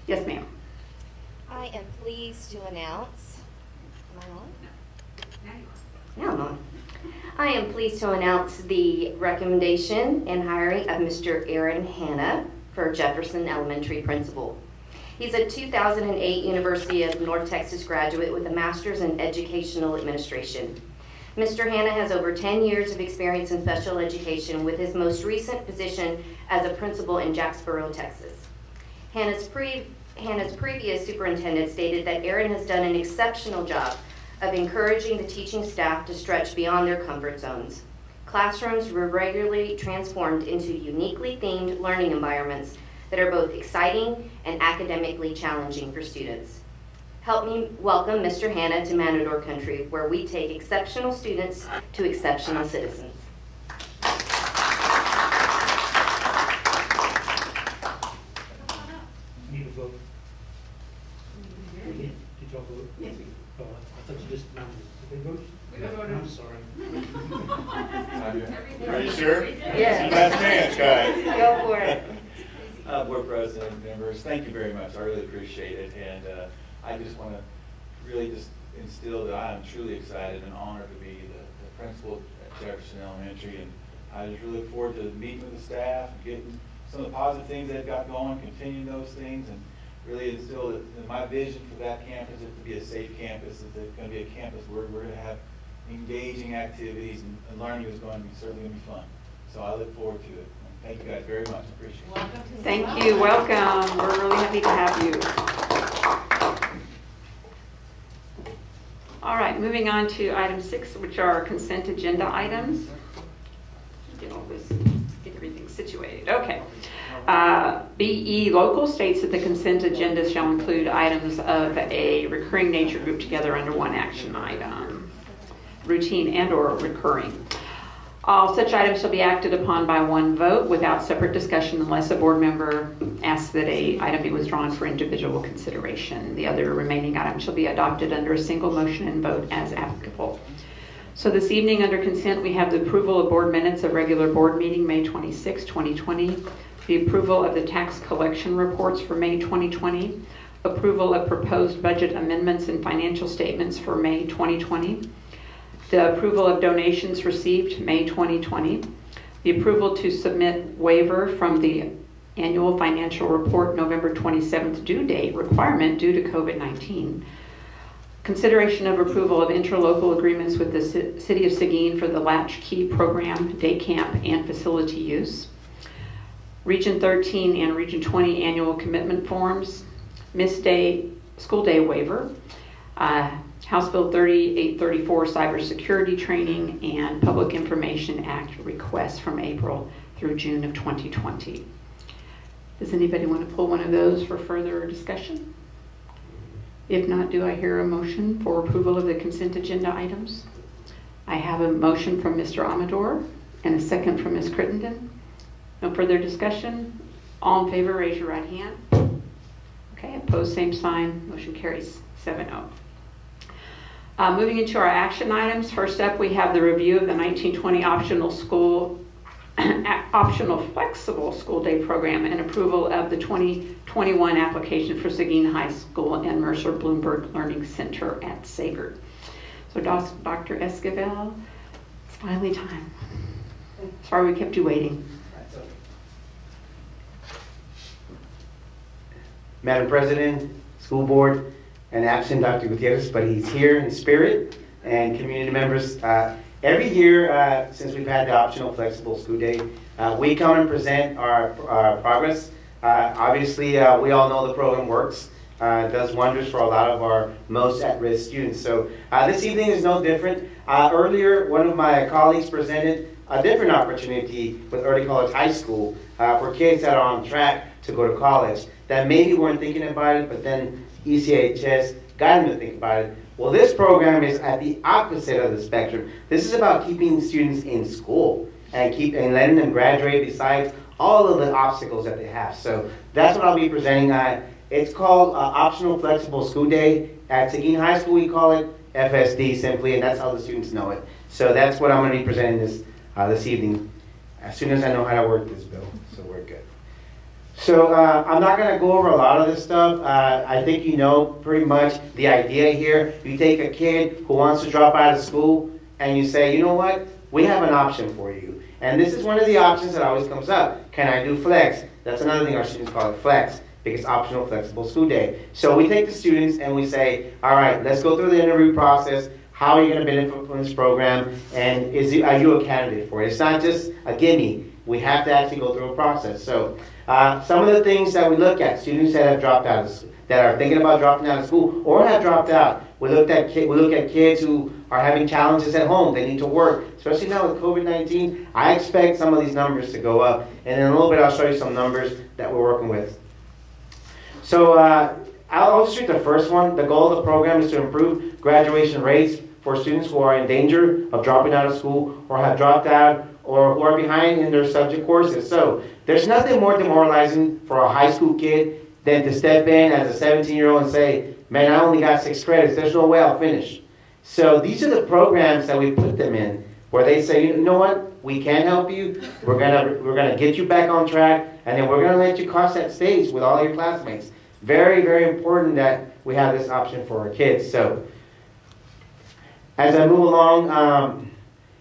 Yes, ma'am. I am pleased to announce. Am I on? Yeah, I'm on. I am pleased to announce the recommendation and hiring of Mr. Aaron Hanna for Jefferson Elementary Principal. He's a 2008 University of North Texas graduate with a master's in educational administration. Mr. Hanna has over 10 years of experience in special education with his most recent position as a principal in Jacksboro, Texas. Hanna's previous superintendent stated that Aaron has done an exceptional job of encouraging the teaching staff to stretch beyond their comfort zones. Classrooms were regularly transformed into uniquely themed learning environments that are both exciting and academically challenging for students. Help me welcome Mr. Hanna to Matador Country, where we take exceptional students to exceptional citizens. Need a vote? Did y'all vote? Yes. Oh, I thought you just nominated. Did they vote? I'm sorry. Are you sure? Yeah. Last chance, guys. Go for it. Board President, members, thank you very much. I really appreciate it. And I just want to really just instill that I am truly excited and honored to be the principal at Jefferson Elementary. And I just really look forward to meeting with the staff, getting some of the positive things they've got going, continuing those things, and really instill that my vision for that campus is to be a safe campus. It's going to be a campus where we're going to have engaging activities, and learning is going to be certainly going to be fun. So I look forward to it. Thank you guys very much. I appreciate it. Thank you. Welcome. We're really happy to have you. All right, moving on to item 6, which are consent agenda items. Get everything situated. Okay. BE Local states that the consent agenda shall include items of a recurring nature grouped together under one action item, routine and or recurring. All such items shall be acted upon by one vote without separate discussion unless a board member asks that an item be withdrawn for individual consideration. The other remaining items shall be adopted under a single motion and vote as applicable. So this evening under consent we have the approval of board minutes of regular board meeting May 26, 2020, the approval of the tax collection reports for May 2020, approval of proposed budget amendments and financial statements for May 2020, the approval of donations received May 2020, the approval to submit waiver from the annual financial report November 27th due date requirement due to COVID-19. Consideration of approval of interlocal agreements with the City of Seguin for the Latchkey Program, day camp, and facility use. Region 13 and Region 20 annual commitment forms, missed day, school day waiver, House Bill 3834 cybersecurity training, and Public Information Act requests from April through June of 2020. Does anybody want to pull one of those for further discussion? If not, do I hear a motion for approval of the consent agenda items? I have a motion from Mr. Amador and a second from Ms. Crittenden. No further discussion. All in favor, raise your right hand. Okay, opposed, same sign. Motion carries 7-0. Moving into our action items. First up, we have the review of the 1920 optional flexible school day program and approval of the 2021 application for Seguin High School and Mercer Bloomberg Learning Center at Sager. So Dr. Esquivel, it's finally time. Sorry we kept you waiting. Madam President, School Board, and absent Dr. Gutierrez, but he's here in spirit, and community members. Every year since we've had the optional flexible school day, we come and present our progress. Obviously, we all know the program works. It does wonders for a lot of our most at-risk students. So this evening is no different. Earlier, one of my colleagues presented a different opportunity with early college high school for kids that are on track to go to college that maybe weren't thinking about it, but then ECHS got them to think about it. Well, this program is at the opposite of the spectrum. This is about keeping students in school and letting them graduate besides all of the obstacles that they have. So that's what I'll be presenting. It's called Optional Flexible School Day. At Seguin High School, we call it FSD simply, and that's how the students know it. So that's what I'm going to be presenting this evening, as soon as I know how to work this bill. So we're good. So I'm not going to go over a lot of this stuff. I think you know pretty much the idea here. You take a kid who wants to drop out of school and you say, you know what, we have an option for you. And this is one of the options that always comes up. Can I do flex? That's another thing our students call it, flex, because optional flexible school day. So we take the students and we say, all right, let's go through the interview process. How are you going to benefit from this program? And are you a candidate for it? It's not just a gimme. We have to actually go through a process. So some of the things that we look at, students that have dropped out of school, that are thinking about dropping out of school or have dropped out. We look at kids who are having challenges at home. They need to work, especially now with COVID-19. I expect some of these numbers to go up. And in a little bit, I'll show you some numbers that we're working with. So I'll just read the first one. The goal of the program is to improve graduation rates for students who are in danger of dropping out of school or have dropped out or who are behind in their subject courses. So there's nothing more demoralizing for a high school kid than to step in as a 17-year-old and say, man, I only got 6 credits. There's no way I'll finish. So these are the programs that we put them in, where they say, you know what, we can help you. We're gonna get you back on track, and then we're gonna let you cross that stage with all your classmates. Very, very important that we have this option for our kids. So as I move along,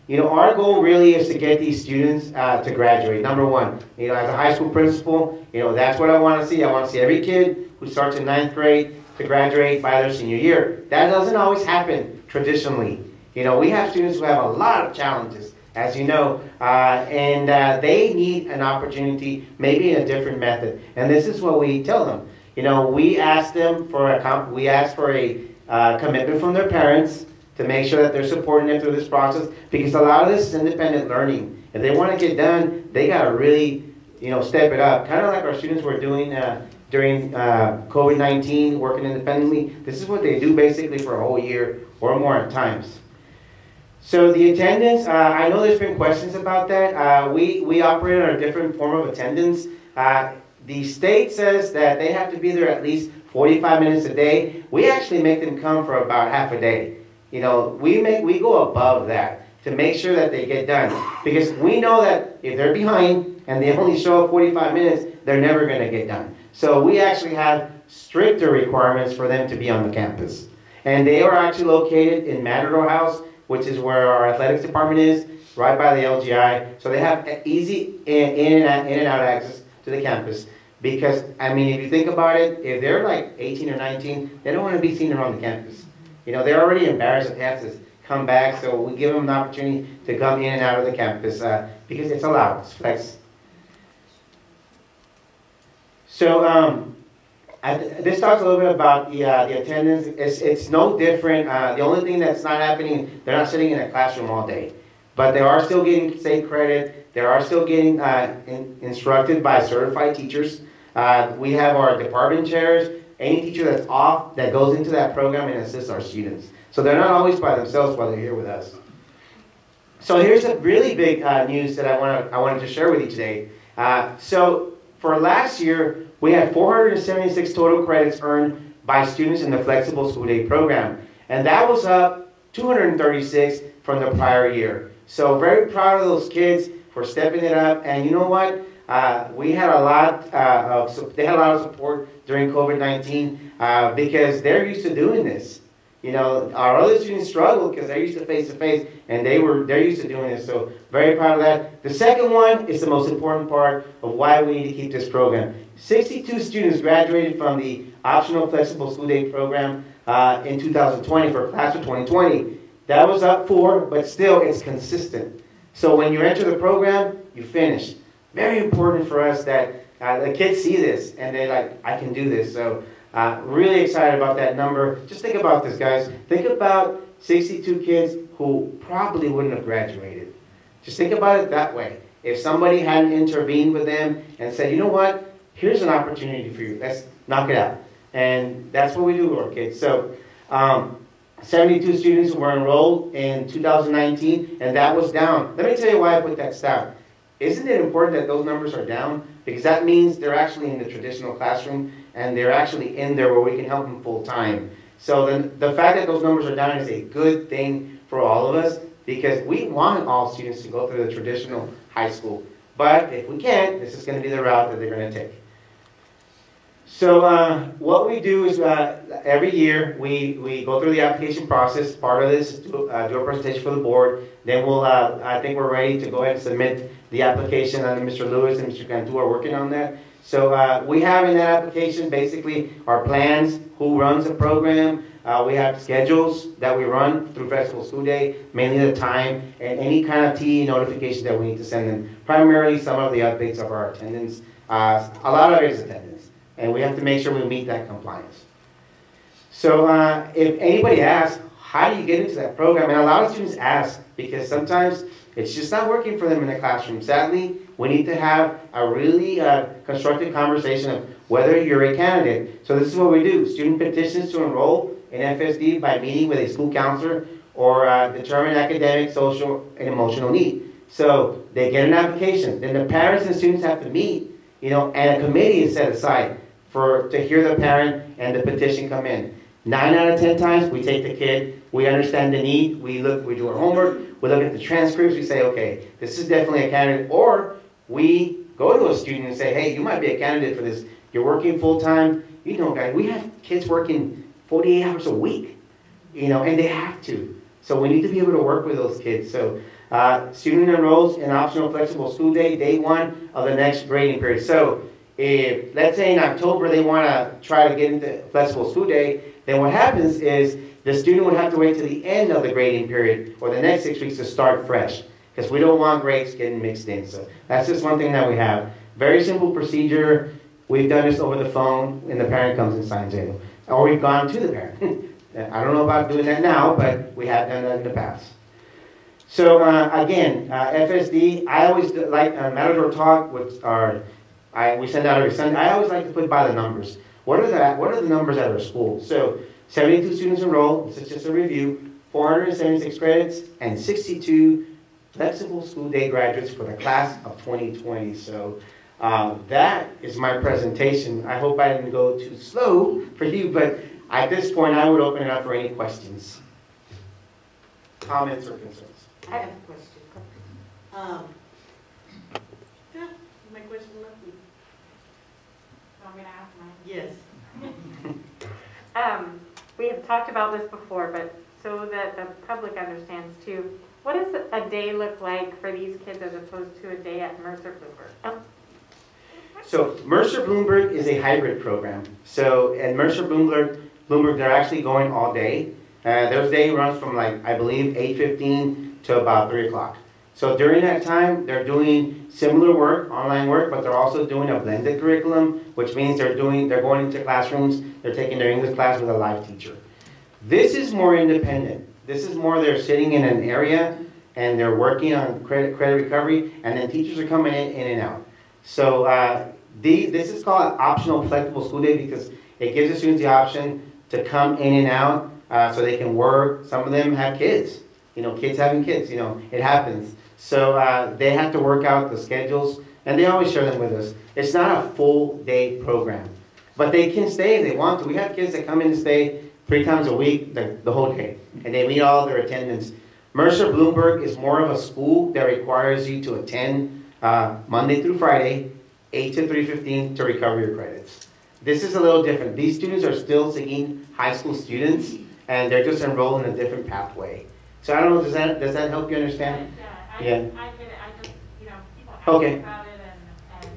you know, our goal really is to get these students to graduate. Number one, you know, as a high school principal, you know, that's what I want to see. I want to see every kid who starts in 9th grade to graduate by their senior year. That doesn't always happen traditionally. You know, we have students who have a lot of challenges, as you know, and they need an opportunity, maybe in a different method. And this is what we tell them. You know, we ask them for a commitment from their parents to make sure that they're supporting them through this process, because a lot of this is independent learning. If they want to get done, they got to really, you know, step it up. Kind of like our students were doing during COVID-19, working independently. This is what they do basically for a whole year or more at times. So the attendance, I know there's been questions about that. We operate on a different form of attendance. The state says that they have to be there at least 45 minutes a day. We actually make them come for about half a day. You know, we go above that to make sure that they get done. Because we know that if they're behind and they only show up 45 minutes, they're never going to get done. So we actually have stricter requirements for them to be on the campus. And they are actually located in Matador House, which is where our athletics department is, right by the LGI. So they have easy in and out access to the campus. Because, I mean, if you think about it, if they're like 18 or 19, they don't want to be seen around the campus. You know, they're already embarrassed that they have to come back, so we give them an opportunity to come in and out of the campus because it's allowed, it's flex. So, this talks a little bit about the attendance. It's no different. The only thing that's not happening, they're not sitting in a classroom all day. But they are still getting state credit. They are still getting instructed by certified teachers. We have our department chairs. Any teacher that's off that goes into that program and assists our students. So they're not always by themselves while they're here with us. So here's a really big news that I wanted to share with you today. So for last year, we had 476 total credits earned by students in the Flexible School Day program. And that was up 236 from the prior year. So very proud of those kids for stepping it up. And you know what? We had a lot they had a lot of support during COVID-19 because they're used to doing this. You know, our other students struggled because they're used to face-to-face, and they're used to doing this. So very proud of that. The second one is the most important part of why we need to keep this program. 62 students graduated from the optional Flexible School Day program in 2020 for class of 2020. That was up 4, but still it's consistent. So when you enter the program, you finish. Very important for us that the kids see this and they're like, I can do this. So really excited about that number. Just think about this, guys. Think about 62 kids who probably wouldn't have graduated. Just think about it that way. If somebody hadn't intervened with them and said, you know what, here's an opportunity for you. Let's knock it out. And that's what we do with our kids. So 72 students were enrolled in 2019, and that was down. Let me tell you why I put that stat. Isn't it important that those numbers are down? Because that means they're actually in the traditional classroom, and they're actually in there where we can help them full time. So the fact that those numbers are down is a good thing for all of us, because we want all students to go through the traditional high school. But if we can't, this is going to be the route that they're going to take. So what we do is every year we go through the application process. Part of this is to do a presentation for the board. Then we'll, I think we're ready to go ahead and submit the application. Mr. Lewis and Mr. Cantu are working on that. So we have in that application basically our plans, who runs the program. We have schedules that we run through Flexible School Day, mainly the time, and any kind of TE notification that we need to send them. Primarily some of the updates of our attendance. A lot of it is attendance. And we have to make sure we meet that compliance. So if anybody asks, how do you get into that program? And a lot of students ask because sometimes it's just not working for them in the classroom. Sadly, we need to have a really constructive conversation of whether you're a candidate. So this is what we do. Student petitions to enroll in FSD by meeting with a school counselor or determine academic, social, and emotional need. So they get an application. Then the parents and students have to meet, you know, and a committee is set aside to hear the parent and the petition come in. 9 out of 10 times, we take the kid, we understand the need, we do our homework, we look at the transcripts, we say, okay, this is definitely a candidate, or we go to a student and say, hey, you might be a candidate for this. You're working full-time. You know, guys, we have kids working 48 hours a week, you know, and they have to. So we need to be able to work with those kids. So student enrolls in optional Flexible School Day, day 1 of the next grading period. So if, let's say in October, they want to try to get into Flexible School Day, then what happens is the student would have to wait to the end of the grading period or the next 6 weeks to start fresh, because we don't want grades getting mixed in. So that's just one thing that we have. Very simple procedure. We've done this over the phone, and the parent comes and signs it. Or we've gone to the parent. I don't know about doing that now, but we have done that in the past. So again, FSD, I always like Matador Talk, we send out every Sunday. I always like to put by the numbers. What are the numbers at our school? So 72 students enrolled, this is just a review, 476 credits, and 62 Flexible School Day graduates for the class of 2020. So that is my presentation. I hope I didn't go too slow for you, but at this point I would open it up for any questions, comments, or concerns. I have a question. Yeah, my question left me. Want me to ask mine? Yes. We have talked about this before, but so that the public understands too, what does a day look like for these kids as opposed to a day at Mercer Cooper? So Mercer Bloomberg is a hybrid program. So at Mercer Bloomberg, they're actually going all day. Their day runs from like, I believe, 8:15 to about 3 o'clock. So during that time, they're doing similar work, online work, but they're also doing a blended curriculum, which means they're going into classrooms, they're taking their English class with a live teacher. This is more independent. This is more they're sitting in an area and they're working on credit recovery, and then teachers are coming in and out. So this is called optional flexible school day because it gives the students the option to come in and out so they can work. Some of them have kids. Kids having kids, it happens. So they have to work out the schedules, and they always share them with us. It's not a full day program, but they can stay if they want to. We have kids that come in and stay 3 times a week, the whole day, and they meet all their attendance. Mercer Bloomberg is more of a school that requires you to attend Monday through Friday, 8 to 3:15 to recover your credits. This is a little different. These students are still Seguin high school students, and they're just enrolled in a different pathway. So I don't know, does that help you understand? Yeah. I get it. I just, people ask Okay. about it and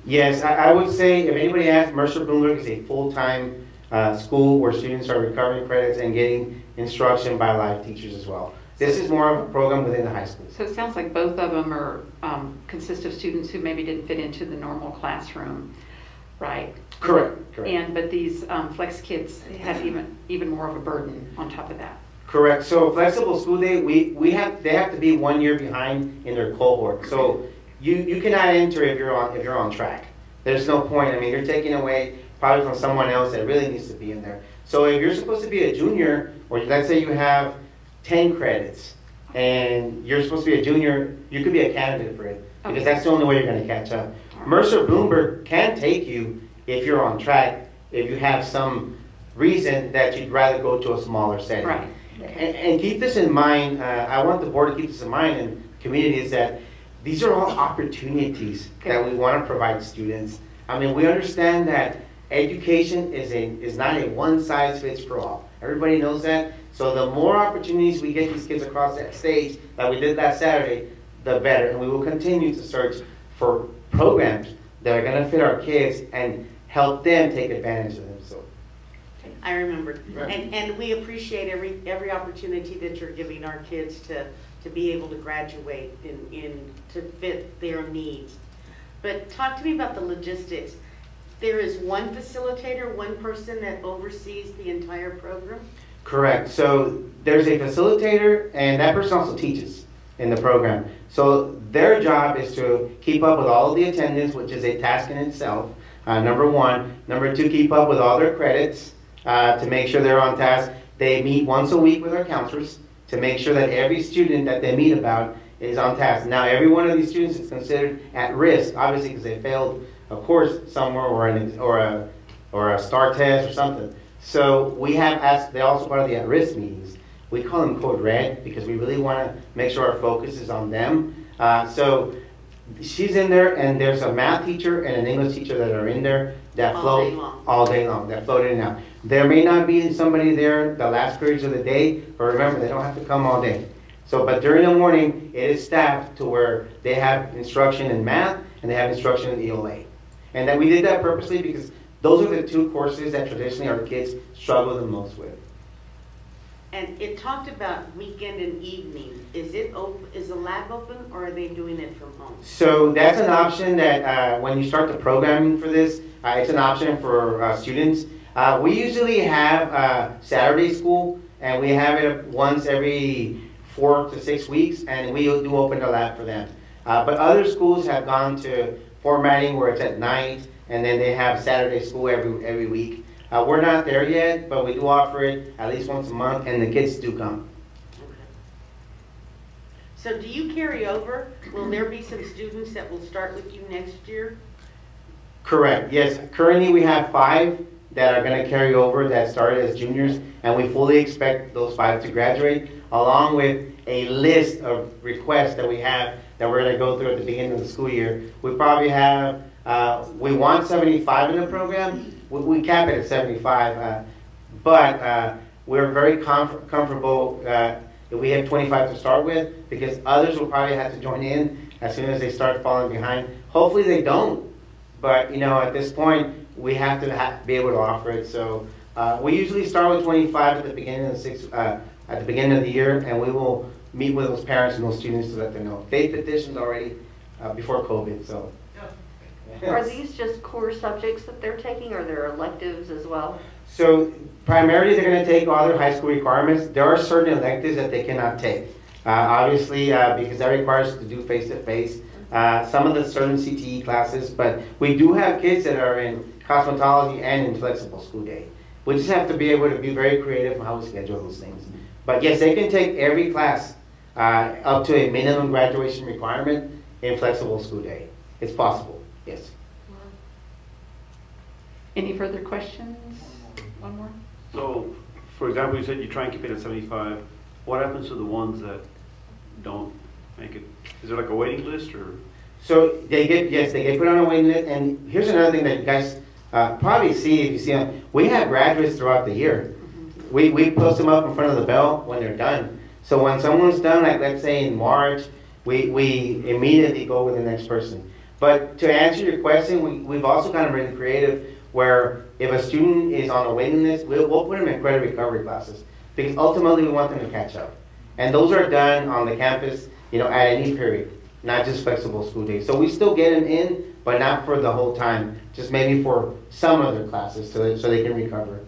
Yes, I would say if anybody asks, Mercer Bloomberg is a full-time school where students are recovering credits and getting instruction by live teachers as well. This is more of a program within the high school. So it sounds like both of them are consist of students who maybe didn't fit into the normal classroom, right? Correct. But these flex kids have even more of a burden on top of that. Correct. So flexible school day, they have to be 1 year behind in their cohort. So you cannot enter if you're on track. There's no point. I mean, you're taking away probably from someone else that really needs to be in there. So if you're supposed to be a junior, or let's say you have 10 credits and you're supposed to be a junior, you could be a candidate for it because that's the only way you're going to catch up. Mercer Bloomberg can take you if you're on track, if you have some reason that you'd rather go to a smaller setting. Right. And keep this in mind, I want the board to keep this in mind and community is that these are all opportunities that we want to provide students. I mean, we understand that education is not a one-size-fits-for-all. Everybody knows that. So the more opportunities we get these kids across that stage that we did last Saturday, the better. And we will continue to search for programs that are going to fit our kids and help them take advantage of them. So. I remember, and we appreciate every opportunity that you're giving our kids to be able to graduate to fit their needs. But talk to me about the logistics. There is one facilitator, one person that oversees the entire program? Correct. So there's a facilitator, and that person also teaches in the program. So their job is to keep up with all of the attendance, which is a task in itself, number one. Number two, keep up with all their credits to make sure they're on task. They meet once a week with our counselors to make sure that every student that they meet about is on task. Now, every one of these students is considered at risk, obviously, because they failed a course somewhere or a STAR test or something. So we have, they're also part of the at-risk meetings. We call them Code Red because we really want to make sure our focus is on them. So she's in there, and there's a math teacher and an English teacher that are in there that float all day long, that float in and out. There may not be somebody there the last periods of the day, but remember, they don't have to come all day. So, but during the morning, it is staffed to where they have instruction in math and they have instruction in ELA. And that we did that purposely because those are the two courses that traditionally our kids struggle the most with. And it talked about weekend and evening. Is the lab open, or are they doing it from home? So that's an option that when you start the programming for this, it's an option for students. We usually have Saturday school, and we have it once every 4 to 6 weeks, and we do open the lab for them. But other schools have gone to formatting where it's at night, and then they have Saturday school every week. We're not there yet, but we do offer it at least once a month, and the kids do come. Okay. So do you carry over? Will there be some students that will start with you next year? Correct, yes. Currently we have 5 that are going to carry over that started as juniors, and we fully expect those 5 to graduate, along with a list of requests that we have that we're going to go through at the beginning of the school year. We probably have, we want 75 in the program. We cap it at 75, but we're very comfortable if we have 25 to start with, because others will probably have to join in as soon as they start falling behind. Hopefully they don't, but you know, at this point, we have to be able to offer it. So we usually start with 25 at the beginning of the year, and we will meet with those parents and those students to let them know. They petitioned already before COVID, so. Are these just core subjects that they're taking, or they're electives as well? So primarily they're going to take all their high school requirements. There are certain electives that they cannot take. Obviously, because that requires us to do face-to-face. Some of the certain CTE classes, but we do have kids that are in cosmetology and in flexible school day. We just have to be able to be very creative in how we schedule those things. But yes, they can take every class up to a minimum graduation requirement in flexible school day. It's possible, yes. Any further questions? One more? So, for example, you said you try and keep it at 75. What happens to the ones that don't make it? Is there like a waiting list, or? So they get put on a waiting list. And here's another thing that you guys probably see if you see them. We have graduates throughout the year. We post them up in front of the bell when they're done. So when someone's done, like let's say in March, we immediately go with the next person. But to answer your question, we've also kind of been creative where if a student is on a waiting list, we'll put them in credit recovery classes because ultimately we want them to catch up. And those are done on the campus, you know, at any period, not just flexible school days. So we still get them in, but not for the whole time, just maybe for some of their classes so they can recover.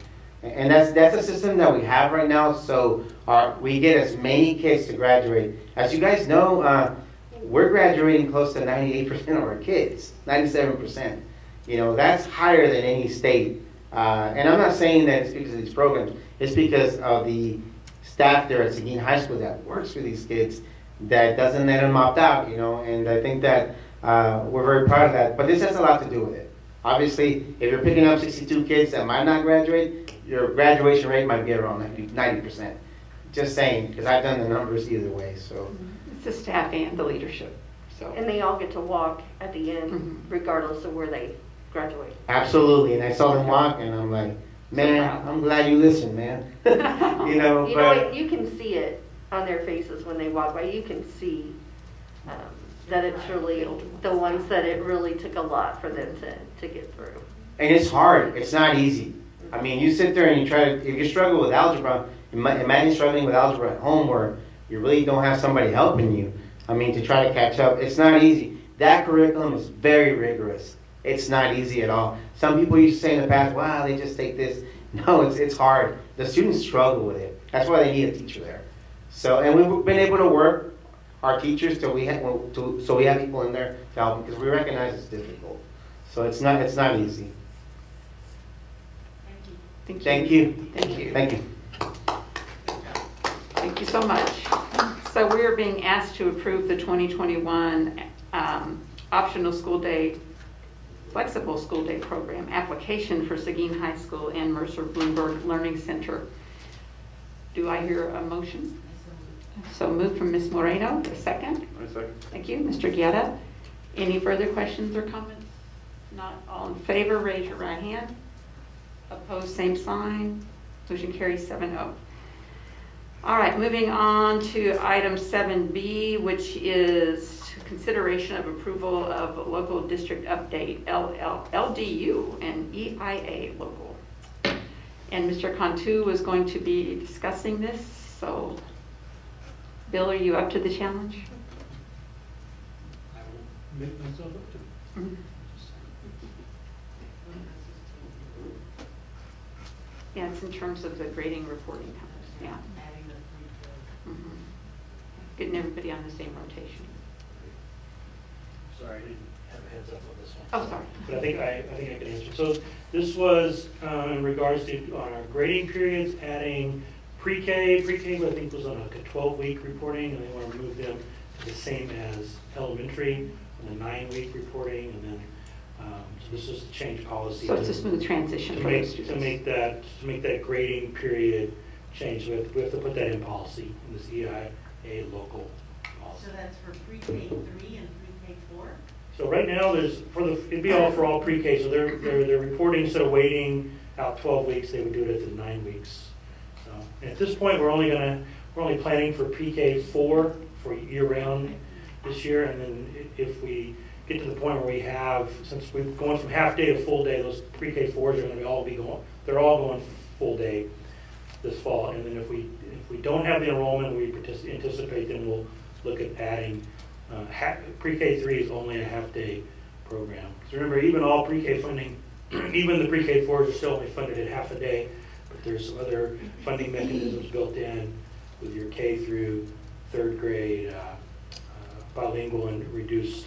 And that's a system that we have right now, so we get as many kids to graduate. As you guys know, we're graduating close to 98% of our kids, 97%. You know, that's higher than any state. And I'm not saying that it's because of these programs, it's because of the staff there at Seguin High School that works with these kids that doesn't let them opt out, you know, and I think that we're very proud of that. But this has a lot to do with it. Obviously, if you're picking up 62 kids that might not graduate, your graduation rate might be around 90%. Just saying, because I've done the numbers either way, so. It's the staff and the leadership, so. And they all get to walk at the end, regardless of where they graduate. Absolutely, and I saw them walk, and I'm like, man, I'm glad you listened, man. you know, You can see it on their faces when they walk by. You can see that it's really the ones that it really took a lot for them to get through. And it's hard. It's not easy. I mean, you sit there and you try to, if you struggle with algebra, imagine struggling with algebra at home where you really don't have somebody helping you. I mean, to try to catch up, it's not easy. That curriculum is very rigorous. It's not easy at all. Some people used to say in the past, wow, they just take this. No, it's hard. The students struggle with it. That's why they need a teacher there. So, and we've been able to work our teachers so we have people in there to help them because we recognize it's difficult. So it's not easy. Thank you. Thank you. Thank you. Thank you so much. So we are being asked to approve the 2021 optional school day, flexible school day program application for Seguin High School and Mercer Bloomberg Learning Center. Do I hear a motion? So moved from Ms. Moreno, a second. I second. Thank you. Mr. Guerra. Any further questions or comments? Not all in favor, raise your right hand. Opposed, same sign. Motion carries 7-0. All right, moving on to item 7B, which is consideration of approval of local district update, LDU and EIA local. And Mr. Cantu was going to be discussing this, so Bill, are you up to the challenge? I will make myself up to it. Mm-hmm. Yeah, it's in terms of the grading reporting numbers, yeah. Mm-hmm. Getting everybody on the same rotation. Sorry, I didn't have a heads up on this one. Oh, sorry. But I think I can answer. So this was in regards to on our grading periods, adding pre-K. Pre-K, I think, was on like a 12-week reporting, and they want to move them to the same as elementary, and a 9-week reporting, and then so this is to change policy. So it's a smooth transition for the students. To make that grading period change. We have to put that in policy in this EIA local policy. So that's for pre-K 3 and pre-K 4? So right now it'd be all for all pre-K. So they're reporting instead of waiting out 12 weeks, they would do it at the 9 weeks. So at this point we're only planning for pre-K 4 for year round this year, and then if we get to the point where we have, since we're going from half day to full day, those pre-K 4s are going to be going, they're all going full day this fall. And then if we don't have the enrollment we anticipate, then we'll look at adding, pre-K 3 is only a half day program. Because remember, even all pre-K funding, even the pre-K 4s are still only funded at half a day, but there's some other funding mechanisms built in with your K through 3rd grade, bilingual and reduced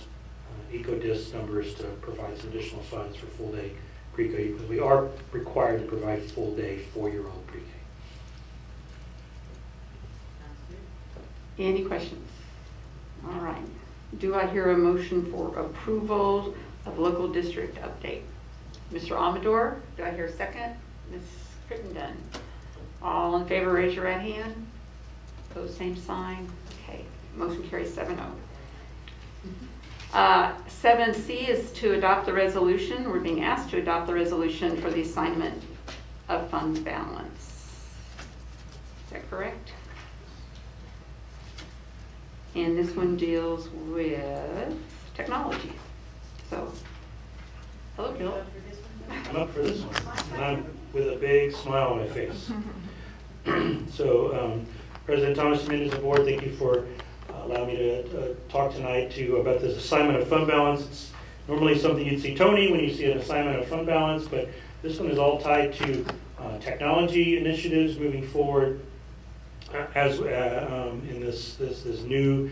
ECODIS numbers to provide some additional funds for full day pre-K, because we are required to provide full day 4-year-old pre-K. Any questions? All right. Do I hear a motion for approval of local district update? Mr. Amador, do I hear a second? Ms. Crittenden. All in favor, raise your right hand. Opposed, same sign. Okay, motion carries 7-0. 7C is to adopt the resolution. We're being asked to adopt the resolution for the assignment of fund balance. Is that correct? And this one deals with technology. So, hello, Bill. I'm up for this one, and I'm with a big smile on my face. So, President Thomas, members of the board, thank you for allowing me to talk tonight about this assignment of fund balance. It's normally something you'd see, Tony, when you see an assignment of fund balance, but this one is all tied to technology initiatives moving forward as in this new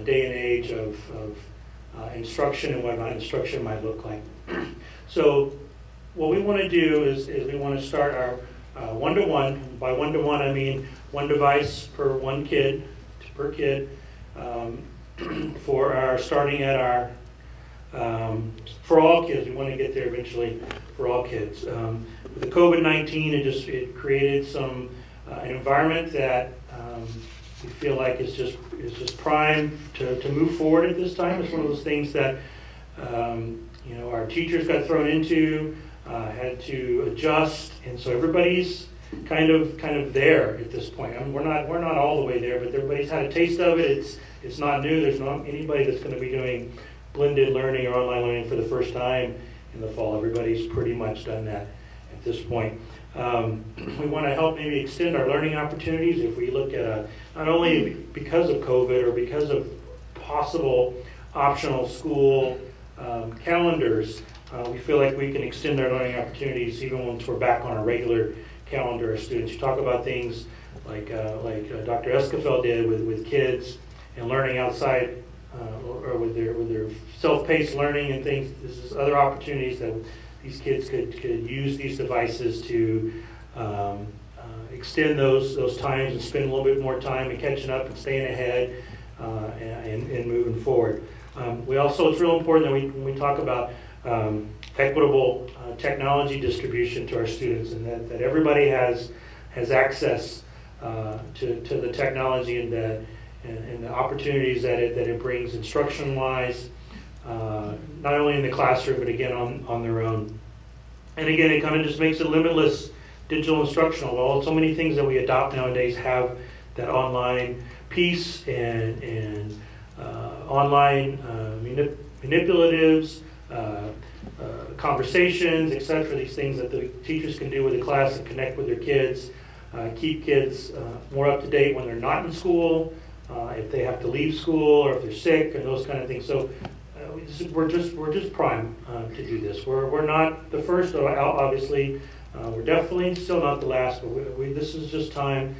day and age of instruction and what instruction might look like. So what we want to do is we want to start our one-to-one. By one-to-one, I mean one device per one kid, per kid, for our, starting at our, for all kids. We want to get there eventually for all kids. With the COVID-19, it created some an environment that we feel like is just primed to move forward at this time. It's one of those things that you know, our teachers got thrown into, had to adjust, and so everybody's kind of there at this point. I mean, we're not all the way there, but everybody's had a taste of it. It's not new. There's not anybody that's going to be doing blended learning or online learning for the first time in the fall. Everybody's pretty much done that at this point. We want to help maybe extend our learning opportunities. If we look at not only because of COVID or because of possible optional school calendars, we feel like we can extend our learning opportunities even once we're back on a regular calendar of students. You talk about things like Dr. Escafel did with kids and learning outside or with their self-paced learning and things. This is other opportunities that these kids could use these devices to extend those times and spend a little bit more time and catching up and staying ahead and moving forward. We also, it's real important that when we talk about equitable technology distribution to our students, and that everybody has access to the technology and the opportunities that it brings instruction-wise, not only in the classroom, but again on their own. And again, it kind of just makes it limitless digital instructional. Well, so many things that we adopt nowadays have that online piece and online manipulatives, conversations, etc. These things that the teachers can do with the class and connect with their kids, keep kids more up to date when they're not in school, if they have to leave school or if they're sick and those kind of things. So we're just primed to do this. We're not the first, obviously. We're definitely still not the last, but this is just time.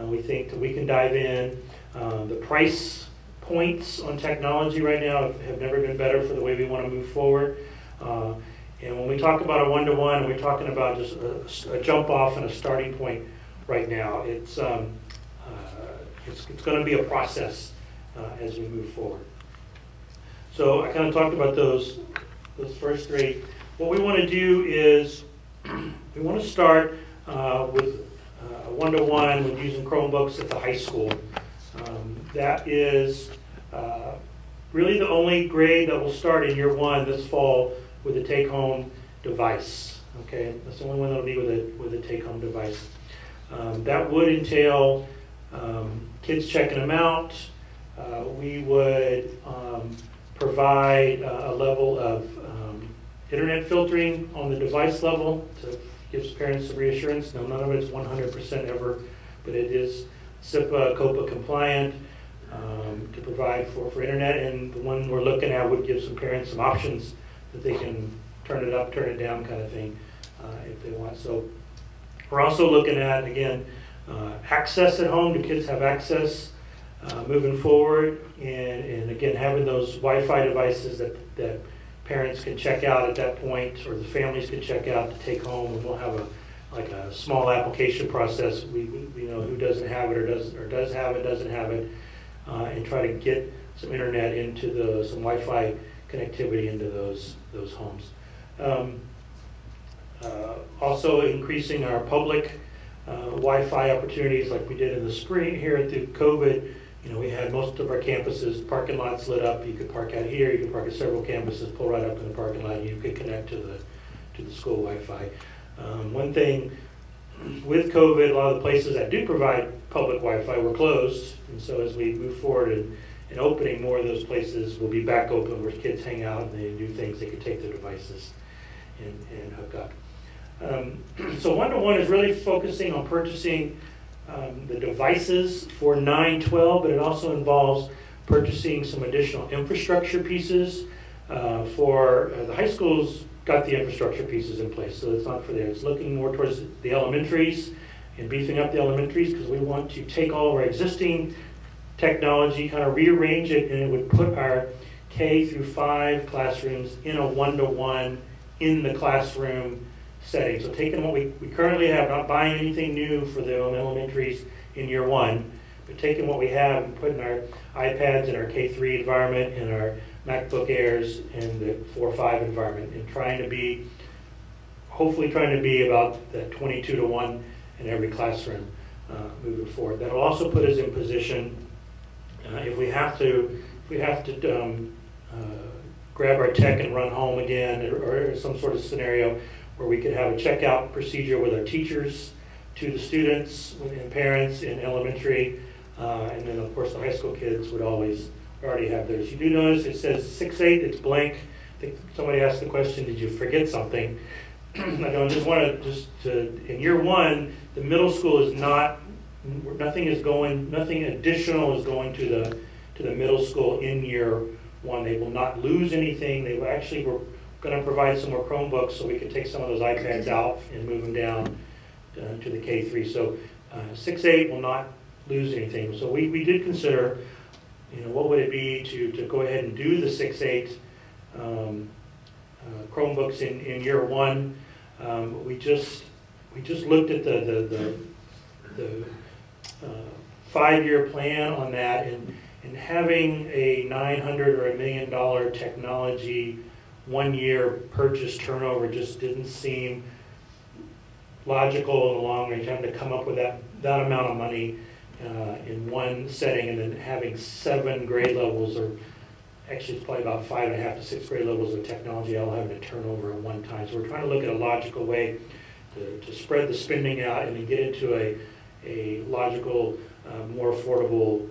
We think that we can dive in. The price points on technology right now have never been better for the way we want to move forward. And when we talk about a one-to-one, we're talking about just a jump off and a starting point right now. It's going to be a process as we move forward. So I kind of talked about those first three. What we want to do is we want to start with a one-to-one with using Chromebooks at the high school. That is really the only grade that will start in year one this fall with a take-home device. Okay, that's the only one that'll be with a take-home device. That would entail kids checking them out. We would provide a level of internet filtering on the device level to give parents some reassurance. Now, none of it's 100% ever, but it is SIPA, COPA compliant to provide for internet, and the one we're looking at would give some parents some options that they can turn it up, turn it down kind of thing if they want. So we're also looking at, again, access at home. Do kids have access moving forward? And again, having those Wi-Fi devices that parents can check out at that point, or the families can check out to take home, and we'll have a small application process. We know who doesn't have it or does have it, doesn't have it, and try to get some internet into some Wi-Fi connectivity into those homes. Also increasing our public Wi-Fi opportunities like we did in the spring here through COVID. You know, we had most of our campuses, parking lots lit up. You could park out here, you could park at several campuses, pull right up in the parking lot, and you could connect to the school Wi-Fi. One thing with COVID, a lot of the places that do provide public Wi-Fi were closed, and so as we move forward in opening, more of those places will be back open where kids hang out and they do things. They can take their devices and hook up. So one-to-one is really focusing on purchasing the devices for 9-12, but it also involves purchasing some additional infrastructure pieces for the high schools. Got the infrastructure pieces in place, so it's not for there. It's looking more towards the elementaries and beefing up the elementaries, because we want to take all of our existing technology, kind of rearrange it, and it would put our K through 5 classrooms in a one-to-one in the classroom setting. So taking what we currently have, not buying anything new for the elementaries in year 1, but taking what we have and putting our iPads in our K3 environment and our MacBook Airs in the 4-5 environment, and hopefully trying to be about that 22-to-1 in every classroom moving forward. That'll also put us in position if we have to grab our tech and run home again, or some sort of scenario where we could have a checkout procedure with our teachers to the students and parents in elementary, and then of course the high school kids would already have theirs. You do notice it says 6-8, it's blank. I think somebody asked the question, did you forget something? I don't just want to, in year 1, the middle school is nothing additional is going to the middle school in year 1. They will not lose anything. They we're going to provide some more Chromebooks so we can take some of those iPads out and move them down to the K3. So 6-8 will not lose anything. So we did consider, what would it be to go ahead and do the 6-8 Chromebooks in year 1. We just looked at the 5-year plan on that, and having a $900,000 or $1 million technology 1-year purchase turnover just didn't seem logical in the long range. Having to come up with that amount of money in one setting, and then having 7 grade levels, or actually it's probably about 5.5 to 6 grade levels of technology all having to turn over at one time. So we're trying to look at a logical way to spread the spending out and then get into a logical, more affordable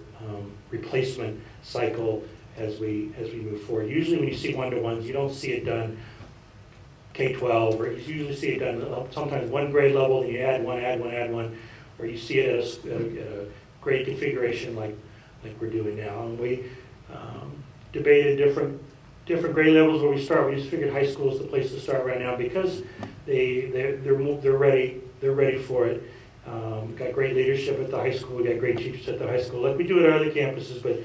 replacement cycle as we move forward. Usually when you see one-to-ones, you don't see it done K-12, or you usually see it done sometimes 1 grade level, then you add one, or you see it at a grade configuration like we're doing now. And we debated different grade levels where we start. We just figured high school is the place to start right now because they're ready for it. We've got great leadership at the high school. We've got great teachers at the high school, like we do at our other campuses, but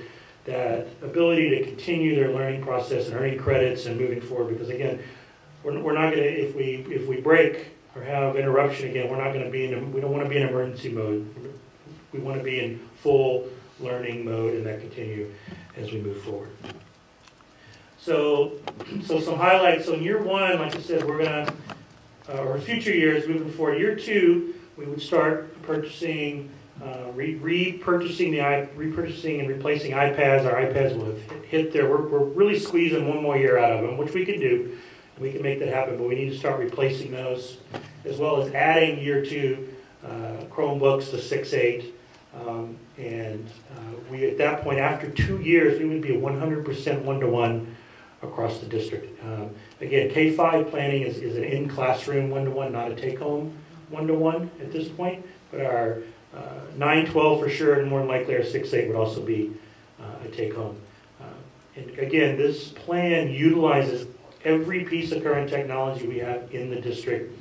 that ability to continue their learning process and earning credits and moving forward, because again, we're not going to, if we break or have interruption again, we're not going to be we don't want to be in emergency mode. We want to be in full learning mode, and that continue as we move forward. So some highlights. So in year 1, like I said, we're going to, or future years moving forward, year 2, we would start purchasing, repurchasing and replacing iPads. Our iPads will have hit there. We're really squeezing 1 more year out of them, which we can do. We can make that happen, but we need to start replacing those, as well as adding year 2 Chromebooks to 6-8 We, at that point, after 2 years, we would be a 100% one-to-one across the district. Again, K-5 planning is an in-classroom one-to-one, not a take-home one-to-one at this point. But our 9-12 for sure, and more than likely our 6-8 would also be a take-home. And again, this plan utilizes every piece of current technology we have in the district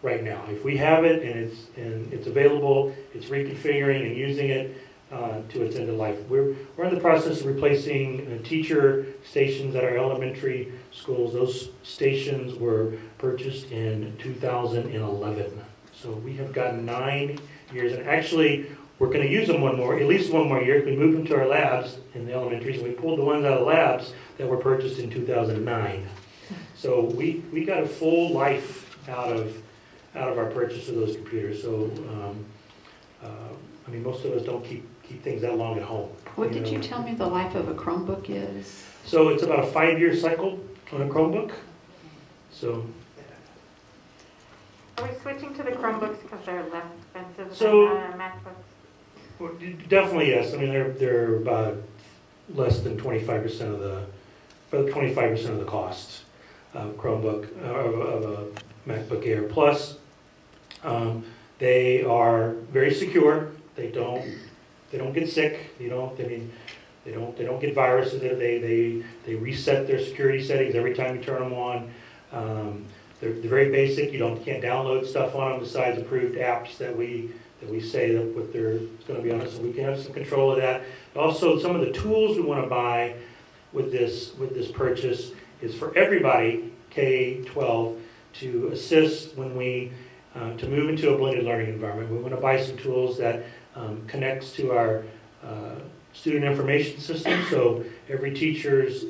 right now. If we have it and it's available, it's reconfiguring and using it to its end of life. We're in the process of replacing teacher stations at our elementary schools. Those stations were purchased in 2011. So we have gotten 9 years, and actually we're going to use them at least one more year. We moved them to our labs in the elementaries, and we pulled the ones out of the labs that were purchased in 2009. So we got a full life out of our purchase of those computers. So I mean, most of us don't keep things that long at home. What did you tell me the life of a Chromebook is? So it's about a 5-year cycle on a Chromebook. So. Are we switching to the Chromebooks because they're less expensive than MacBooks? Well, definitely yes. I mean, they're about less than 25% of the cost of Chromebook of a MacBook Air. Plus, they are very secure. They don't get sick. They don't get viruses. They reset their security settings every time you turn them on. They're very basic. You can't download stuff on them besides approved apps that we say that what they're going to be on it, so we can have some control of that. Also, some of the tools we want to buy with this purchase is for everybody K-12 to assist when we to move into a blended learning environment. We want to buy some tools that connects to our student information system. So every teacher's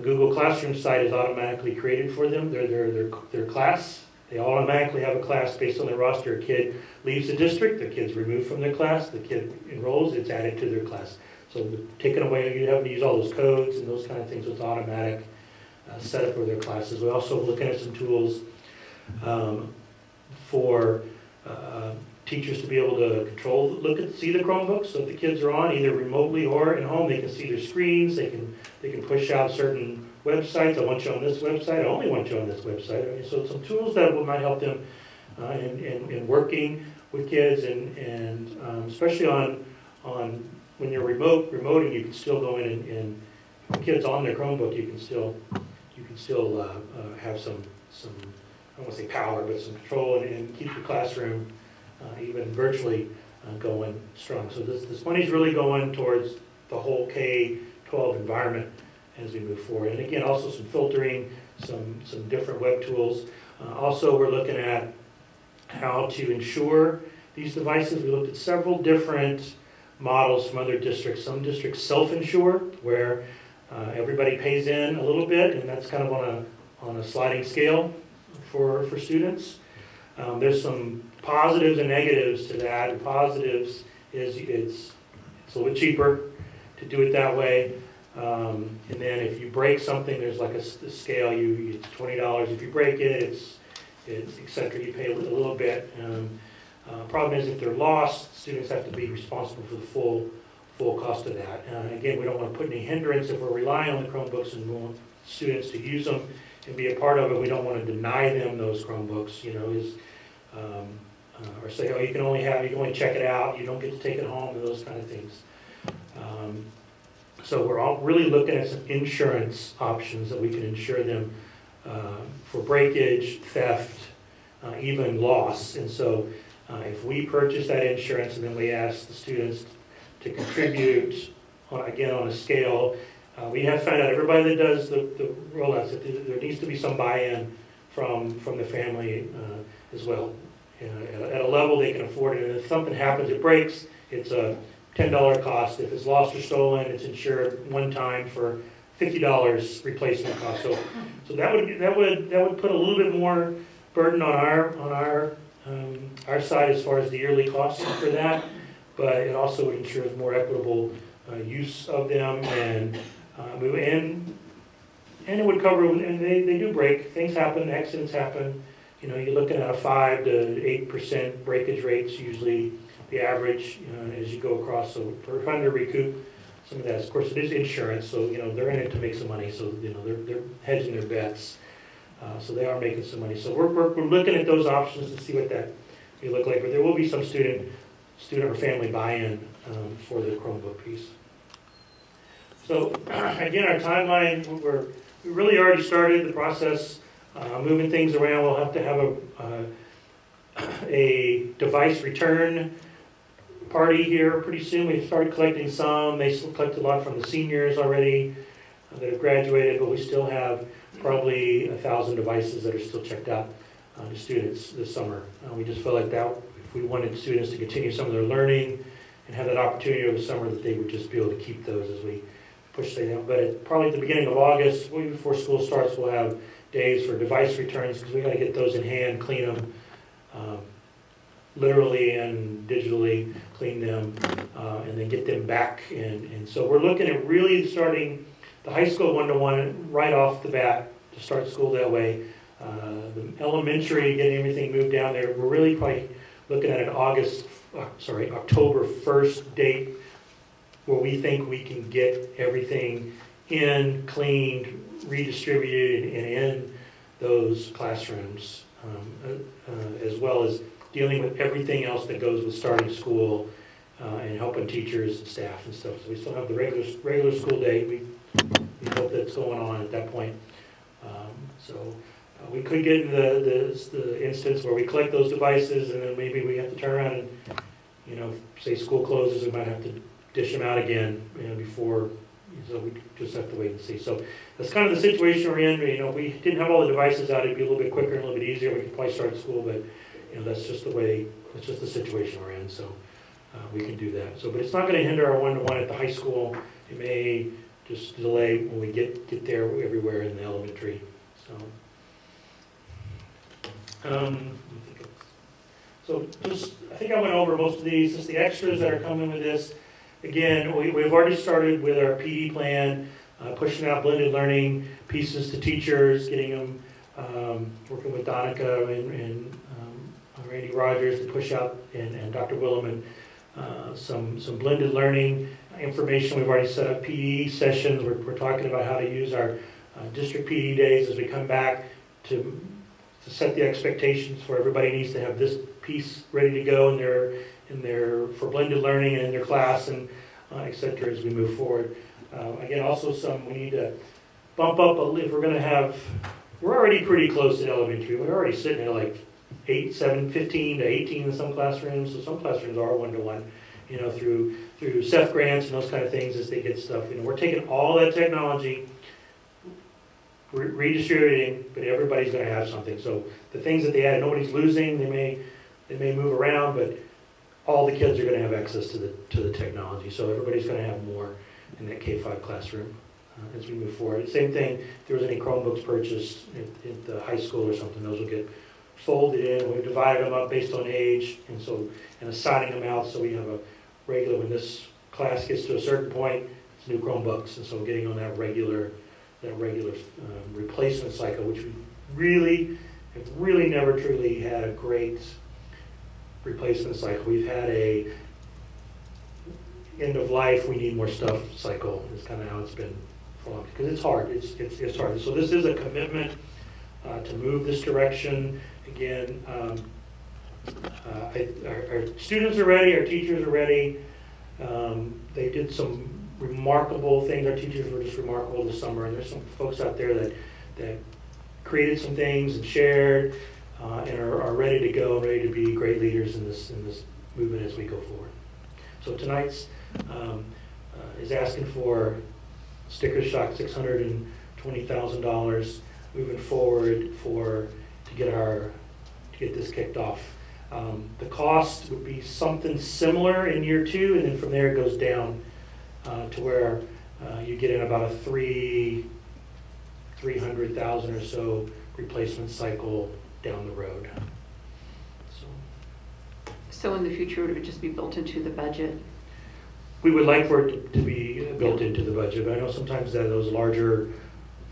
Google Classroom site is automatically created for them. Their class. They automatically have a class based on their roster. A kid leaves the district, the kid's removed from their class, the kid enrolls, it's added to their class. So taken away, you have to use all those codes and those kind of things with automatic setup of their classes. We're also looking at some tools for teachers to be able to see the Chromebooks. So if the kids are on, either remotely or at home, they can see their screens, they can push out certain websites. I want you on this website, I only want you on this website. I mean, so some tools that might help them in working with kids and especially on when you're remoting, you can still go in and the kids on their Chromebook, you can still have some I don't want to say power, but some control and keep the classroom even virtually going strong. So this money's really going towards the whole K-12 environment as we move forward. And again, also some filtering, some different web tools. Also, we're looking at how to insure these devices. We looked at several different models from other districts. Some districts self-insure, where everybody pays in a little bit, and that's kind of on a sliding scale for students. There's some positives and negatives to that. The positives is it's a little bit cheaper to do it that way. And then if you break something, there's like a scale. It's $20 if you break it. It's etc. You pay a little bit. Problem is if they're lost, students have to be responsible for the full cost of that. Again, we don't want to put any hindrance if we're relying on the Chromebooks and we want students to use them and be a part of it. We don't want to deny them those Chromebooks. Or say, oh, you can only check it out. You don't get to take it home, and those kind of things. So we're all really looking at some insurance options that we can insure them for breakage, theft, even loss. And so if we purchase that insurance and then we ask the students to contribute, on a scale, we have found out everybody that does the rollouts, that there needs to be some buy-in from the family as well. At a level they can afford it. And if something happens, it breaks, it's a $10 cost. If it's lost or stolen, it's insured one time for $50 replacement cost. So that would put a little bit more burden on our side as far as the yearly costs for that, but it also would ensure more equitable use of them and it would cover, and they do break. Things happen, accidents happen. You're looking at a 5 to 8% breakage rates usually the average as you go across. So we're trying to recoup some of that. Of course, it is insurance, so they're in it to make some money. So they're hedging their bets. So they are making some money. So we're looking at those options to see what that may look like. But there will be some student or family buy-in for the Chromebook piece. So again, our timeline, we really already started the process, moving things around. We'll have to have a device return party here pretty soon. We've started collecting some. They still collect a lot from the seniors already that have graduated, but we still have probably 1,000 devices that are still checked out to students this summer. We just felt like that if we wanted students to continue some of their learning and have that opportunity over the summer, that they would just be able to keep those as we push things out. But probably at the beginning of August, way before school starts, we'll have days for device returns because we got to get those in hand, clean them, literally and digitally clean them, and then get them back. And so we're looking at really starting the high school one-to-one right off the bat to start school that way. The elementary, getting everything moved down there, we're really probably looking at an October 1st date where we think we can get everything in, cleaned, redistributed, and in those classrooms, as well as dealing with everything else that goes with starting school and helping teachers and staff and stuff. So we still have the regular school day. We hope that's going on at that point. We could get into the instance where we collect those devices and then maybe we have to turn around and, say school closes, we might have to dish them out again before, so we just have to wait and see. So that's kind of the situation we're in. If we didn't have all the devices out, it'd be a little bit quicker and a little bit easier. We could probably start school, but that's just the situation we're in. So we can do that. So, but it's not going to hinder our one-to-one at the high school. It may just delay when we get there everywhere in the elementary. So. I think I went over most of these. Just the extras that are coming with this. Again, we've already started with our PD plan, pushing out blended learning pieces to teachers, getting them, working with Donica and Randy Rogers to push out, and Dr. Williman, some blended learning information. We've already set up PD sessions. We're talking about how to use our district PD days as we come back to set the expectations for everybody needs to have this piece ready to go in their for blended learning and in their class and et cetera as we move forward. Again, also we need to bump up if we're going to have, we're already pretty close to elementary. We're already sitting at like 15 to 18 in some classrooms. So some classrooms are one-to-one, through SEF grants and those kind of things as they get stuff. We're taking all that technology, redistributing, but everybody's going to have something. So the things that they add, nobody's losing. They may move around, but all the kids are going to have access to the technology. So everybody's going to have more in that K-5 classroom as we move forward. Same thing, if there was any Chromebooks purchased at the high school or something, those will get folded in. We've divided them up based on age and assigning them out. So we have a regular, when this class gets to a certain point, it's new Chromebooks. And so getting on that regular replacement cycle, which we have really never truly had a great replacement cycle. We've had a end of life, we need more stuff cycle. Is kind of how it's been for long, because it's hard. It's hard. So this is a commitment to move this direction. Again, our students are ready. Our teachers are ready. They did some remarkable things. Our teachers were just remarkable this summer, and there's some folks out there that created some things and shared and are ready to go and ready to be great leaders in this movement as we go forward. So tonight's is asking for sticker shock $620,000 moving forward to get this kicked off. The cost would be something similar in year 2, and then from there it goes down to where you get in about a $300,000 or so replacement cycle down the road. So in the future, it would just be built into the budget? We would like for it to be built into the budget, but I know sometimes that those larger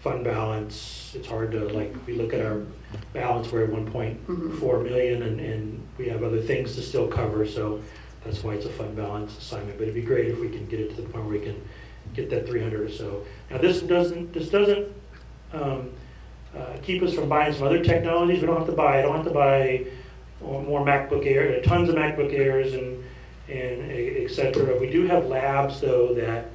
fund balance, it's hard to, like, we look at our balance, we're at 1.4 million, and we have other things to still cover, so That's why it's a fund balance assignment, but it'd be great if we can get it to the point where we can get that 300 or so. Now this doesn't keep us from buying some other technologies. We don't have to buy. I don't have to buy more MacBook Air, tons of MacBook Airs and et cetera. We do have labs though that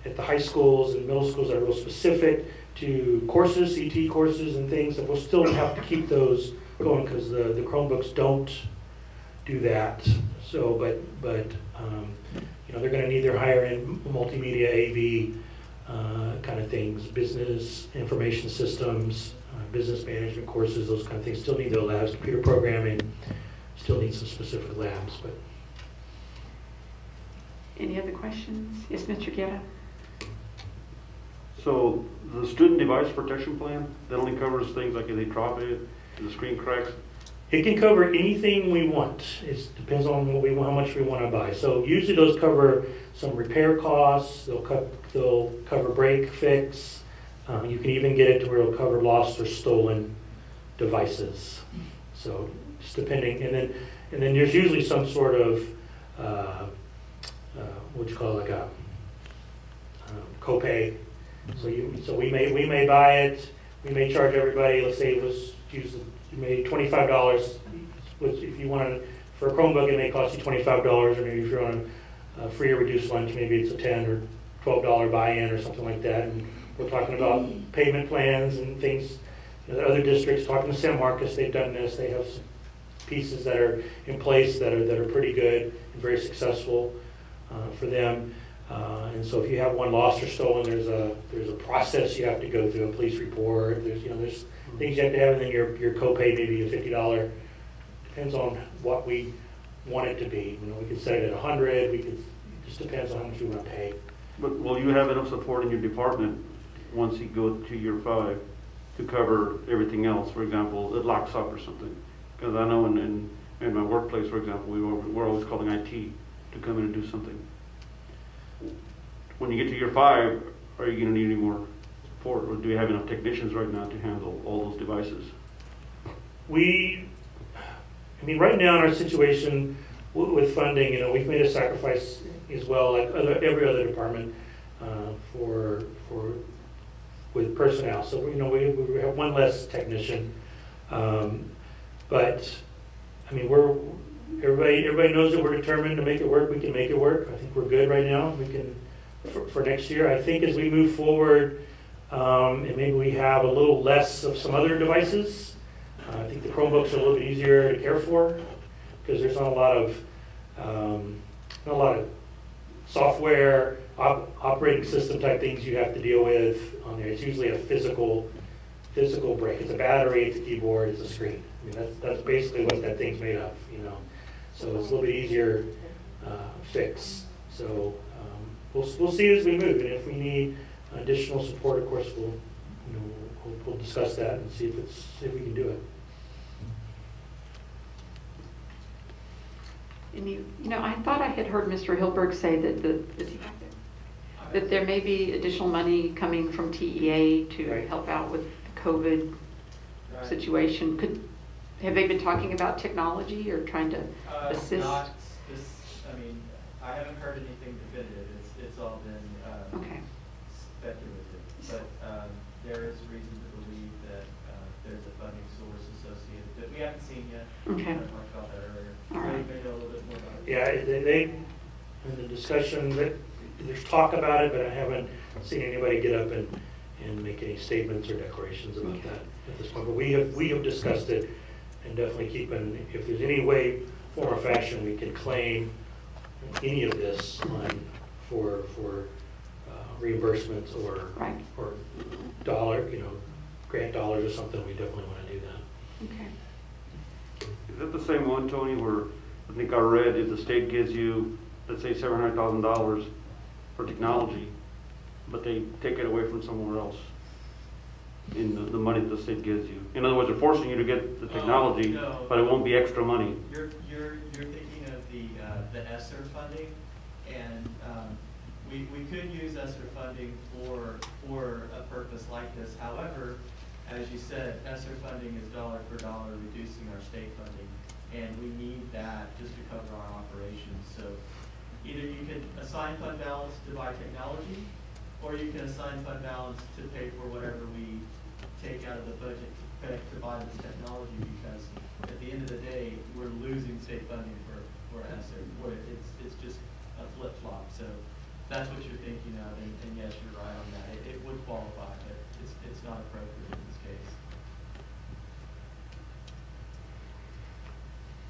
at the high schools and middle schools that are real specific to courses, CT courses and things, and we'll still have to keep those going because the Chromebooks don't do that. So, but you know, they're going to need their higher end multimedia AV kind of things, business information systems, business management courses, those kind of things. Still need their labs. Computer programming still needs some specific labs. But any other questions? Yes, Mr. Guerra. So the student device protection plan, that only covers things like if they drop it, if the screen cracks? It can cover anything we want. It depends on what we want, how much we want to buy. So usually those cover some repair costs. They'll cover break fix. You can even get it to where it'll cover lost or stolen devices. So just depending, and then there's usually some sort of what you call like a copay. So we may buy it. We may charge everybody. Let's say it was used. You made $25. If you want for a Chromebook, it may cost you $25, or maybe if you're on a free or reduced lunch, maybe it's a $10 or $12 buy-in or something like that. And we're talking about payment plans and things. You know, other districts, talking to San Marcos, they've done this. They have some pieces that are in place that are pretty good and very successful for them. And so if you have one lost or stolen, there's a process you have to go through, a police report. There's things you have to have, and then your copay maybe a $50. Depends on what we want it to be. You know, we could set it at $100. It just depends on how much we want to pay. But will you have enough support in your department once you go to year 5 to cover everything else? For example, it locks up or something. Because I know in my workplace, for example, we're always calling IT to come in and do something. When you get to year 5, are you going to need any more support, or do you have enough technicians right now to handle all those devices? I mean, right now in our situation with funding, you know, we've made a sacrifice as well, like every other department, with personnel. So you know, we have one less technician, but I mean, everybody knows that we're determined to make it work. We can make it work. I think we're good right now. We can. For next year, I think as we move forward, and maybe we have a little less of some other devices. I think the Chromebooks are a little bit easier to care for because there's not a lot of software, operating system type things you have to deal with on there. It's usually a physical break. It's a battery, it's a keyboard, it's a screen. I mean, that's basically what that thing's made of, you know. So it's a little bit easier fix. So. We'll see as we move, and if we need additional support, of course, we'll discuss that and see if we can do it. And you know, I thought I had heard Mr. Hilberg say that there may be additional money coming from TEA to help out with the COVID situation. Have they been talking about technology or trying to assist? I mean, I haven't heard anything definitive. It's all been speculative, but there is reason to believe that there's a funding source associated that we haven't seen yet. Okay. I talked about that earlier. All right. They know a little bit more about it. Yeah, they in the discussion, there's talk about it, but I haven't seen anybody get up and make any statements or declarations about that at this point. But we have discussed it, and definitely keeping, if there's any way, form, or fashion we can claim any of this on for reimbursements or grant dollars or something, we definitely want to do that. Okay. Is that the same one, Tony, where I think I read if the state gives you, let's say, $700,000 for technology, but they take it away from somewhere else in the money that the state gives you? In other words, they're forcing you to get the technology, no, but it won't be extra money. You're thinking of the ESSER funding, and we could use ESSER funding for a purpose like this. However, as you said, ESSER funding is dollar for dollar reducing our state funding, and we need that just to cover our operations. So either you can assign fund balance to buy technology, or you can assign fund balance to pay for whatever we take out of the budget to buy this technology, because at the end of the day, we're losing state funding for ESSER. It's just a flip-flop. So that's what you're thinking of, and yes, you're right on that. It would qualify, but it's not appropriate in this case.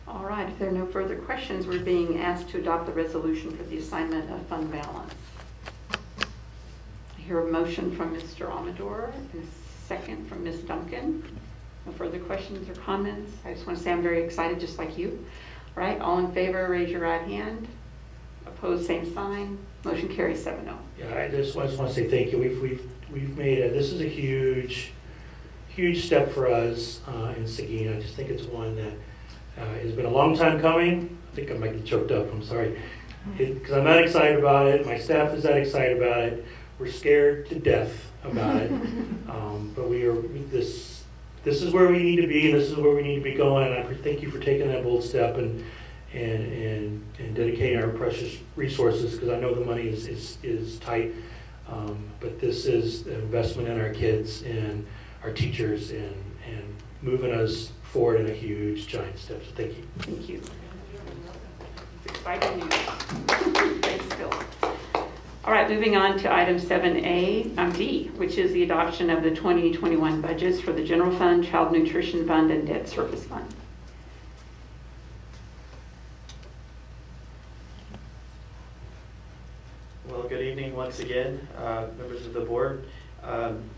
All right, if there are no further questions, we're being asked to adopt the resolution for the assignment of fund balance. I hear a motion from Mr. Amador and a second from Ms. Duncan. No further questions or comments. I just want to say I'm very excited, just like you. All right, all in favor, raise your right hand. Opposed, same sign. Motion carries 7-0. Yeah, I just want to say thank you. We've made this is a huge step for us in Seguin. I just think it's one that it's been a long time coming. I think I might get choked up. I'm sorry. Because I'm not excited about it. My staff is not excited about it. We're scared to death about it. But this is where we need to be, and this is where we need to be going. And I thank you for taking that bold step and dedicating our precious resources, because I know the money is tight. But this is an investment in our kids and our teachers and moving us forward in a huge, giant step. So thank you. Thank you. It's exciting news. Thanks, Phil. All right, moving on to item 7A, D, which is the adoption of the 2021 budgets for the General Fund, Child Nutrition Fund, and Debt Service Fund. Well, good evening once again, members of the board.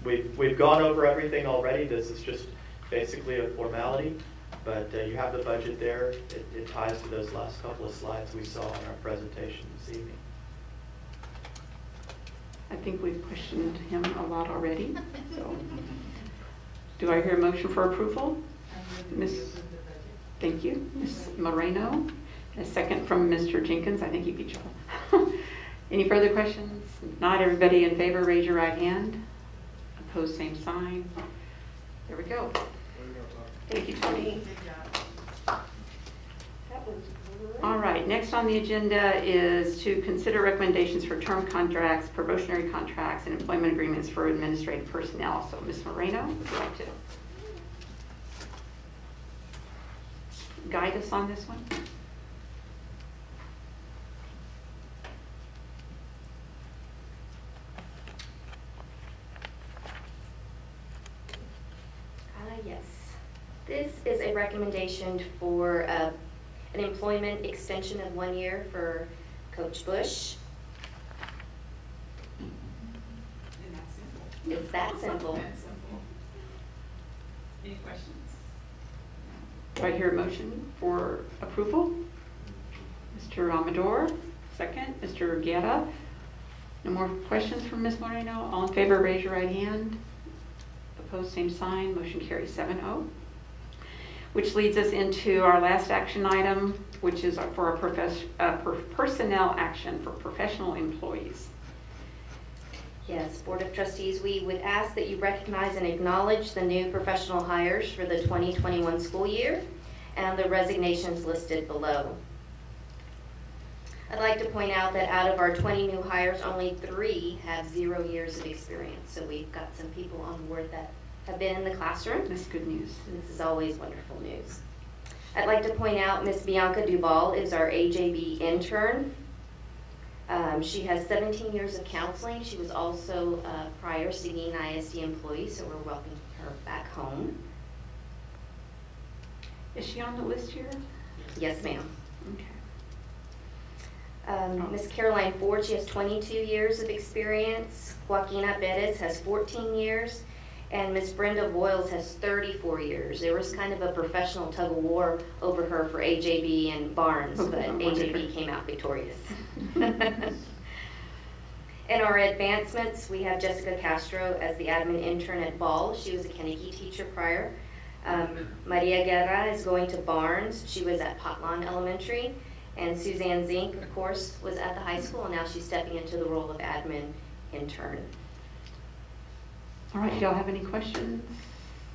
We've gone over everything already. This is just basically a formality, but you have the budget there. It ties to those last couple of slides we saw in our presentation this evening. I think we've questioned him a lot already. So, do I hear a motion for approval? Thank you, Ms. Moreno. A second from Mr. Jenkins. I think he beat you. Any further questions? If not, everybody in favor, raise your right hand. Opposed, same sign. There we go. Thank you, Tony. All right, next on the agenda is to consider recommendations for term contracts, probationary contracts, and employment agreements for administrative personnel. So, Ms. Moreno, would you like to guide us on this one? Yes. This is a recommendation for an employment extension of 1 year for Coach Bush. It's that simple. Any questions? Do I hear a motion for approval? Mr. Amador, second. Mr. Guerra. No more questions from Ms. Moreno? All in favor, raise your right hand. Opposed, same sign. Motion carries 7-0. Which leads us into our last action item, which is for a personnel action for professional employees. Yes, Board of Trustees, we would ask that you recognize and acknowledge the new professional hires for the 2021 school year and the resignations listed below. I'd like to point out that out of our 20 new hires, only 3 have 0 years of experience. So we've got some people on board that have been in the classroom. That's good news. And this is always wonderful news. I'd like to point out Ms. Bianca Duval is our AJB intern. She has 17 years of counseling. She was also a prior Seguin ISD employee, so we're welcoming her back home. Is she on the list here? Yes, ma'am. Okay. Ms. Caroline Ford, she has 22 years of experience. Joaquina Perez has 14 years. And Ms. Brenda Boyles has 34 years. There was kind of a professional tug of war over her for AJB and Barnes, but AJB came out victorious. In our advancements, we have Jessica Castro as the admin intern at Ball. She was a Kennedy teacher prior. Maria Guerra is going to Barnes. She was at Potlawn Elementary. And Suzanne Zink, of course, was at the high school, and now she's stepping into the role of admin intern. All right, do y'all have any questions?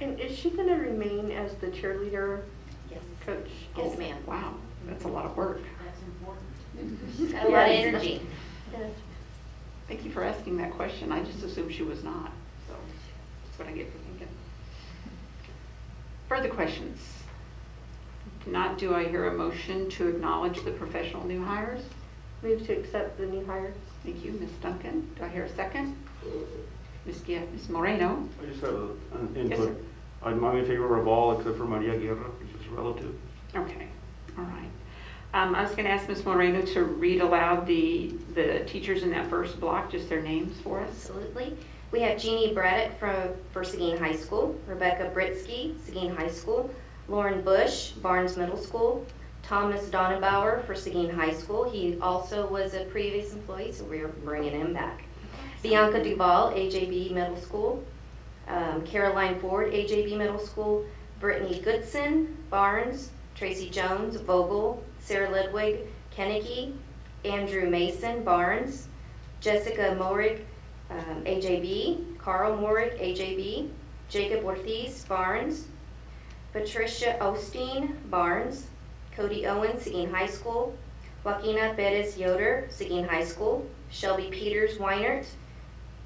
And is she going to remain as the cheerleader yes. coach? Yes, ma'am. Wow, that's a lot of work. That's important. energy. Thank you for asking that question. I just assumed she was not. So that's what I get for thinking. Further questions? If not, do I hear a motion to acknowledge the professional new hires? Move to accept the new hires. Thank you, Ms. Duncan. Do I hear a second? Ms. Moreno? I just have an Yes, input. sir. I'm in favor of all except for Maria Guerra, which is relative. Okay, all right. I was going to ask Ms. Moreno to read aloud the teachers in that first block, just their names for us. Absolutely. We have Jeannie Braddock for Seguin High School, Rebecca Britsky, Seguin High School, Lauren Bush, Barnes Middle School, Thomas Donenbauer for Seguin High School. He also was a previous employee, so we're bringing him back. Bianca Duval, AJB Middle School, Caroline Ford, AJB Middle School, Brittany Goodson, Barnes, Tracy Jones, Vogel, Sarah Ludwig, Kennedy, Andrew Mason, Barnes, Jessica Morig, AJB, Carl Morig, AJB, Jacob Ortiz, Barnes, Patricia Osteen, Barnes, Cody Owens, Seguin High School, Joaquina Perez Yoder, Seguin High School, Shelby Peters, Weinert,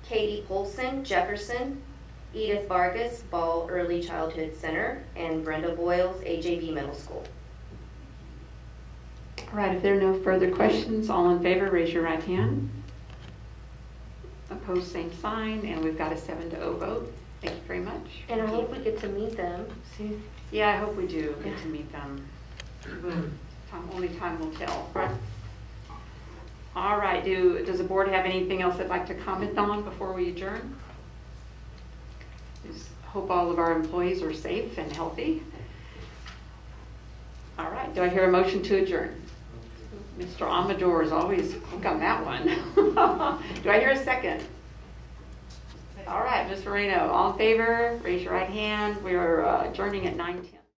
Katie Polson, Jefferson, Edith Vargas, Ball Early Childhood Center, and Brenda Boyles, AJB Middle School. All right, if there are no further questions, all in favor, raise your right hand. Opposed, same sign, and we've got a 7-0 vote. Thank you very much. And I hope we get to meet them. See? Yeah, I hope we do get to meet them. Only time will tell. All right, does the board have anything else they'd like to comment on before we adjourn? Just hope all of our employees are safe and healthy. All right, do I hear a motion to adjourn? Mr. Amador is always quick on that one. Do I hear a second? All right, Ms. Moreno, all in favor, raise your right hand. We are adjourning at 9:10.